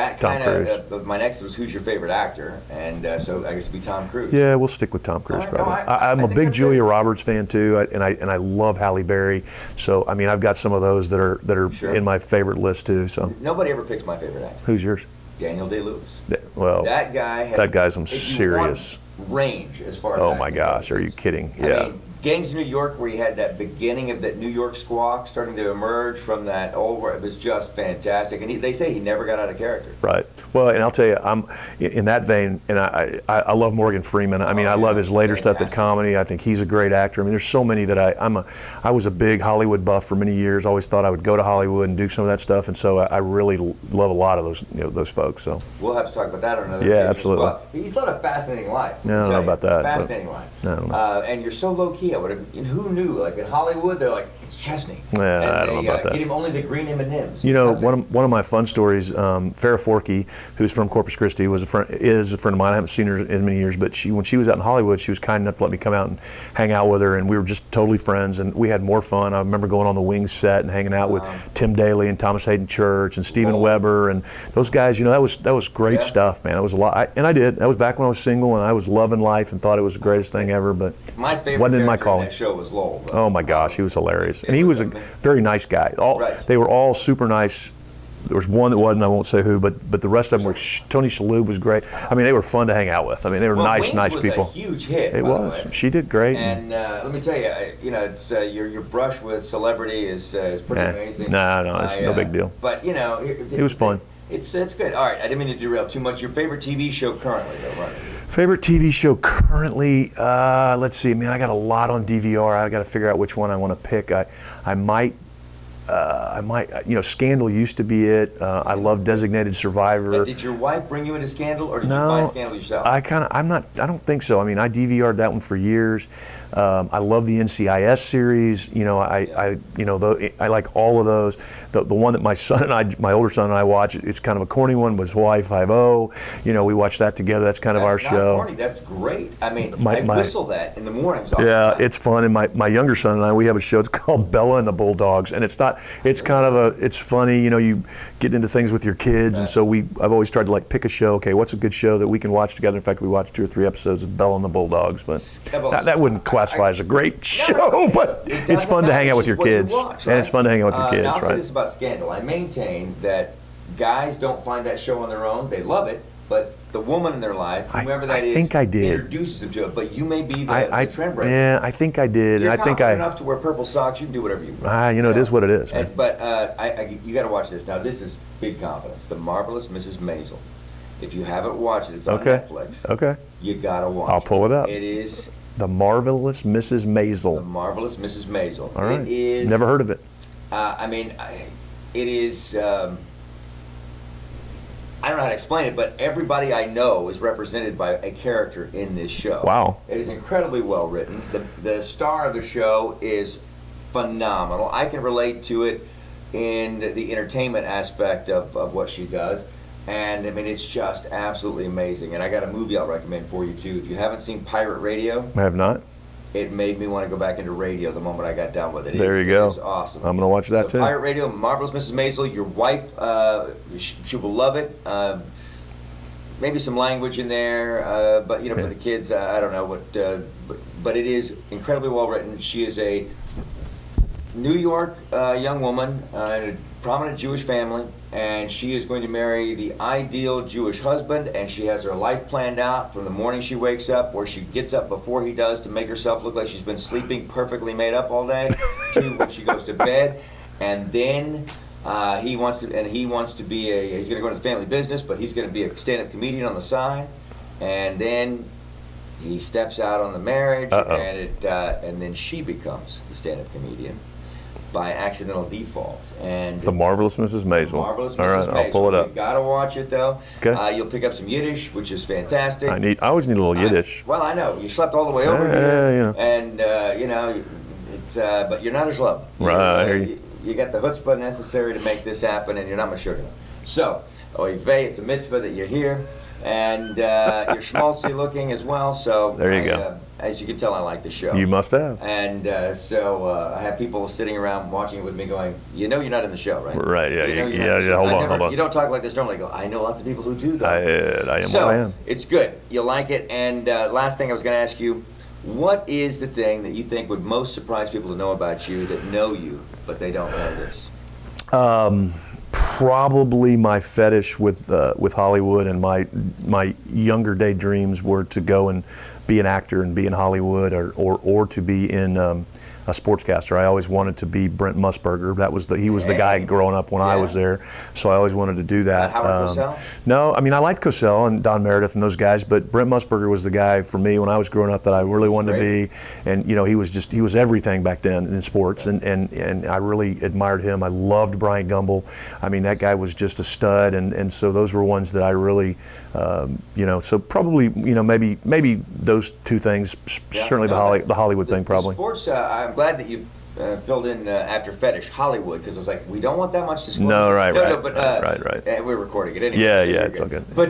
My next was who's your favorite actor, and so I guess it'd be Tom Cruise. Yeah, we'll stick with Tom Cruise probably. I'm a big Julia Roberts fan too, and I love Halle Berry. So I mean, I've got some of those that are sure. in my favorite list too. So nobody ever picks my favorite actor. Who's yours? Daniel Day-Lewis. Well, that guy's some serious range as far as. Oh my gosh, are you kidding? I mean, Gangs of New York, where you had that beginning of that New York squawk starting to emerge from that old, it was just fantastic. And they say he never got out of character. Right. Well, and I'll tell you, I'm in that vein, and I love Morgan Freeman. I mean, I love his later stuff at comedy. I think he's a great actor. I mean, there's so many that I was a big Hollywood buff for many years. Always thought I would go to Hollywood and do some of that stuff, and so I really love a lot of those folks. So we'll have to talk about that on another. Yeah, absolutely. Well. He's led a fascinating life. No, I don't know about that. Fascinating life. I don't know. And you're so low key. Who knew? Like in Hollywood, they're like, it's Chesney. Yeah, and I don't know about that. Get him only the green M&Ms. You know, one of my fun stories, Farrah Forkey, who's from Corpus Christi, is a friend of mine. I haven't seen her in many years, but when she was out in Hollywood, she was kind enough to let me come out and hang out with her, and we were just totally friends, and we had more fun. I remember going on the Wings set and hanging out with Tim Daly and Thomas Hayden Church and Steven Weber and those guys. You know, that was great stuff, man. It was a lot, and I did. That was back when I was single and I was loving life and thought it was the greatest thing ever. But my favorite wasn't in my character in calling. that show was Lowell. Though. Oh my gosh, he was hilarious, and he was a very nice guy. They were all super nice. There was one that wasn't, I won't say who, but the rest of them were. Tony Shalhoub was great. I mean, they were fun to hang out with. I mean, they were nice people. Was a huge hit. It was. She did great. And let me tell you, you know, it's your brush with celebrity is pretty amazing. No, it's no big deal. But you know, it was fun. It's good. All right, I didn't mean to derail too much. Your favorite TV show currently, though, right? Favorite TV show currently? Let's see. Man, I got a lot on DVR. I got to figure out which one I want to pick. I might, you know, Scandal used to be it. I love Designated Survivor. But did your wife bring you into Scandal, or did you find Scandal yourself? I don't think so. I mean, I DVR'd that one for years. I love the NCIS series. You know, I like all of those. The one that my older son and I watch, it's kind of a corny one, was Hawaii Five-0. You know, we watch that together. That's kind of our show. That's not corny. That's great. I mean, I whistle that in the mornings. Yeah, it's fun. And my younger son and I, we have a show. It's called Bella and the Bulldogs, and it's not. It's kind of it's funny. You know, you get into things with your kids, and so I've always tried to like pick a show. Okay, what's a good show that we can watch together? In fact, we watched 2 or 3 episodes of Bella and the Bulldogs, but that wouldn't classify as a great show, but it's fun to hang out with your kids, and it's fun to hang out with your kids, now I'll right? say this about Scandal. I maintain that guys don't find that show on their own. They love it, but the woman in their life, whoever that is, think I did. Introduces them to it. But you may be the trend breaker. Yeah, I think I did. You're and I think confident enough to wear purple socks. You can do whatever you want. You know, it is what it is, man. But you got to watch this. Now, this is big confidence. The Marvelous Mrs. Maisel. If you haven't watched it, it's on Netflix. Okay. You got to watch it. I'll pull it up. It is The Marvelous Mrs. Maisel. The Marvelous Mrs. Maisel. All right. It is. Never heard of it. I mean, it is. I don't know how to explain it, but everybody I know is represented by a character in this show. Wow. It is incredibly well written. The star of the show is phenomenal. I can relate to it in the entertainment aspect of what she does. And I mean, it's just absolutely amazing. And I got a movie I'll recommend for you too. If you haven't seen Pirate Radio, I have not. It made me want to go back into radio the moment I got done with it. There you go. It's awesome. I'm going to watch that too. Pirate Radio, Marvelous Mrs. Maisel. Your wife, she will love it. Maybe some language in there, but you know, for the kids, I don't know what. But it is incredibly well written. She is a New York young woman in a prominent Jewish family, and she is going to marry the ideal Jewish husband, and she has her life planned out from the morning she wakes up, or she gets up before he does to make herself look like she's been sleeping perfectly made up all day, to when she goes to bed, and then he wants to be he's going to go into the family business, but he's going to be a stand-up comedian on the side, and then he steps out on the marriage, and then she becomes the stand-up comedian by accidental default. And The Marvelous Mrs. Maisel. Marvelous Mrs. All right, Maisel. I'll pull it up. You gotta watch it though. Okay. You'll pick up some Yiddish, which is fantastic. I always need a little Yiddish. Well, I know you slept all the way over here, and you know, it's but you're not a schlub. Right. You got the chutzpah necessary to make this happen, and you're not mashugah. So, oy vey, it's a mitzvah that you're here, and you're schmaltzy looking as well. So there you go. As you can tell, I like the show. You must have. And so I have people sitting around watching it with me going, you know you're not in the show, right? Right, yeah. Hold on. You don't talk like this normally. I go, I know lots of people who do that. I am so, what I am. It's good. You'll like it. And last thing I was going to ask you, what is the thing that you think would most surprise people to know about you that know you, but they don't know this? Probably my fetish with Hollywood, and my younger day dreams were to go and be an actor and be in Hollywood, or to be in a sportscaster. I always wanted to be Brent Musburger. He was the guy growing up when I was there, so I always wanted to do that. Howard Cosell? No, I mean I liked Cosell and Don Meredith and those guys, but Brent Musburger was the guy for me when I was growing up that I really wanted to be. And you know, he was everything back then in sports, and I really admired him. I loved Bryant Gumbel. I mean, that guy was just a stud, and so those were ones that I really, so probably, maybe those two things. Certainly the Hollywood thing, probably. Sports. I'm glad that you've filled in after fetish Hollywood because I was like, we don't want that much disclosure. No, right. Right. We're recording it anyway. Yeah, so yeah, it's all good. But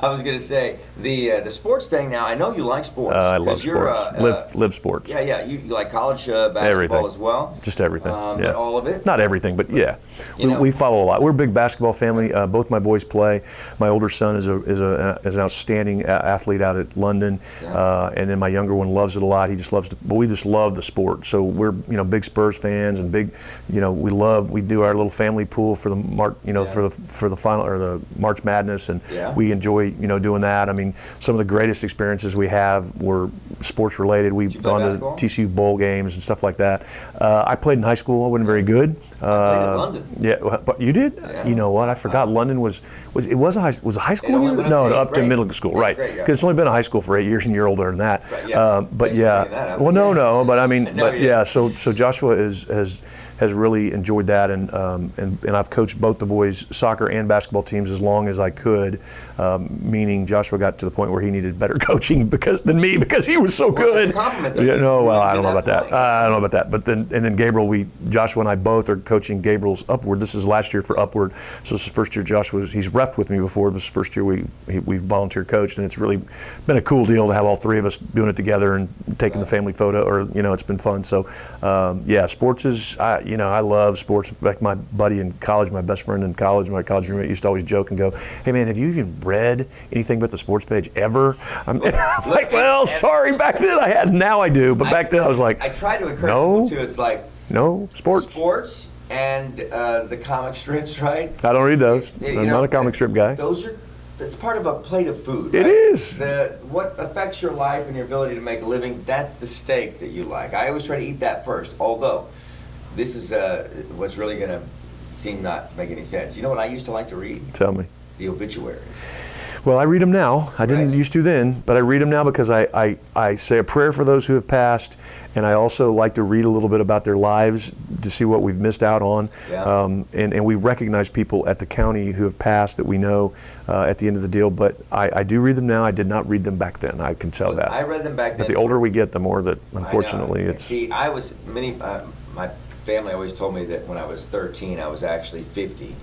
I was gonna say the sports thing. Now I know you like sports. I love sports. Live sports. Yeah. You like college basketball Everything. as well. Just everything. Yeah. But all of it. Not everything, but yeah, we follow a lot. We're a big basketball family. Both my boys play. My older son is an outstanding athlete out at London, and then my younger one loves it a lot. He just loves but we just love the sport. So we're big Spurs fans and big, we do our little family pool for the for the final or the March Madness, and we enjoy doing that. I mean, some of the greatest experiences we have were sports related. We've gone to TCU bowl games and stuff like that. I played in high school. I wasn't very good. I played in London. Yeah, but you did? Yeah. You know what? I forgot. London was a high school year? No, up to middle school, right? Because it's only been in high school for 8 years, and you're older than that. Right, yeah. But yeah, well, no, but I mean, but yeah. So Joshua has really enjoyed that, and I've coached both the boys' soccer and basketball teams as long as I could. Meaning Joshua got to the point where he needed better coaching than me because he was so good. I don't know about that. I don't know about that. But then Gabriel, Joshua and I both are coaching Gabriel's Upward. This is last year for Upward, so this is the first year he's refed with me before. This is the first year we've volunteer coached, and it's really been a cool deal to have all three of us doing it together and taking the family photo. Or it's been fun. So sports is I love sports. In fact, my buddy in college, my best friend in college, my college roommate used to always joke and go, "Hey man, have you even read anything but the sports page ever?" I'm like, well, sorry, back then I had. Now I do, but back then I was like, I try to encourage people too. It's like sports and the comic strips, right? I don't read those. I'm not a comic strip guy. That's part of a plate of food. It right? is. What affects your life and your ability to make a living, that's the steak that you like. I always try to eat that first, although this is what's really going to seem not to make any sense. You know what I used to like to read? Tell me. The obituaries. Well, I read them now. I didn't used to then, but I read them now because I say a prayer for those who have passed, and I also like to read a little bit about their lives to see what we've missed out on. Yeah. And we recognize people at the county who have passed that we know at the end of the deal, but I do read them now. I did not read them back then. I can tell that. I read them back then. But the older we get, the more that, unfortunately, it's... See, my family always told me that when I was 13, I was actually 50.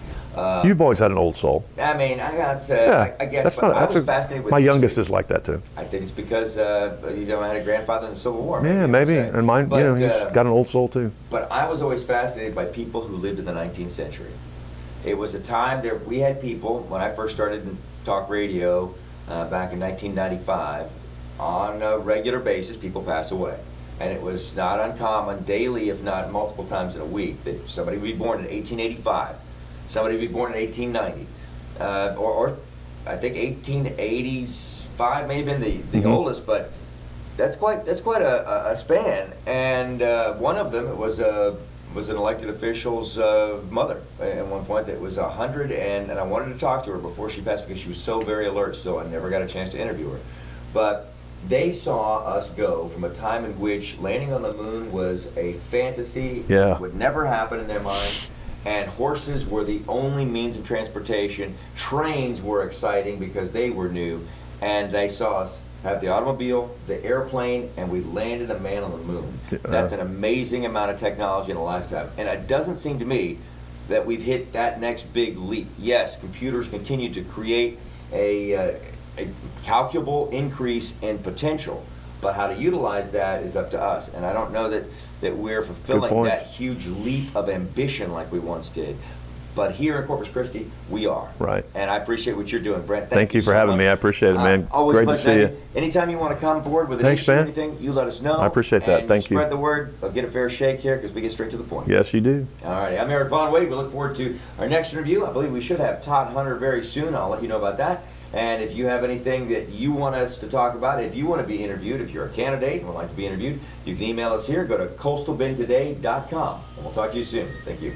You've always had an old soul. I mean, I guess. I was fascinated with my youngest is like that too. I think it's because I had a grandfather in the Civil War. Maybe. And mine, he's got an old soul too. But I was always fascinated by people who lived in the 19th century. It was a time that we had people, when I first started in talk radio back in 1995, on a regular basis, people pass away. And it was not uncommon, daily, if not multiple times in a week, that somebody would be born in 1885. Somebody would be born in 1890, or I think 1885 may have been the oldest, but that's quite a span. And one of them was an elected official's mother at one point that was 100, and I wanted to talk to her before she passed because she was so very alert still. I never got a chance to interview her, but they saw us go from a time in which landing on the moon was a fantasy, would never happen in their mind. And horses were the only means of transportation. Trains were exciting because they were new. And they saw us have the automobile, the airplane, and we landed a man on the moon. That's an amazing amount of technology in a lifetime. And it doesn't seem to me that we've hit that next big leap. Yes, computers continue to create a calculable increase in potential, but how to utilize that is up to us. And I don't know that we're fulfilling that huge leap of ambition like we once did. But here in Corpus Christi, we are. Right. And I appreciate what you're doing, Brent. Thank you for having me. I appreciate it, man. Always great to see you. Anytime you want to come forward with an issue or anything, you let us know. I appreciate that. Thank you. Spread the word. I'll get a fair shake here because we get straight to the point. Yes, you do. All righty. I'm Eric Von Wade. We look forward to our next interview. I believe we should have Todd Hunter very soon. I'll let you know about that. And if you have anything that you want us to talk about, if you want to be interviewed, if you're a candidate and would like to be interviewed, you can email us here. Go to coastalbendtoday.com. And we'll talk to you soon. Thank you.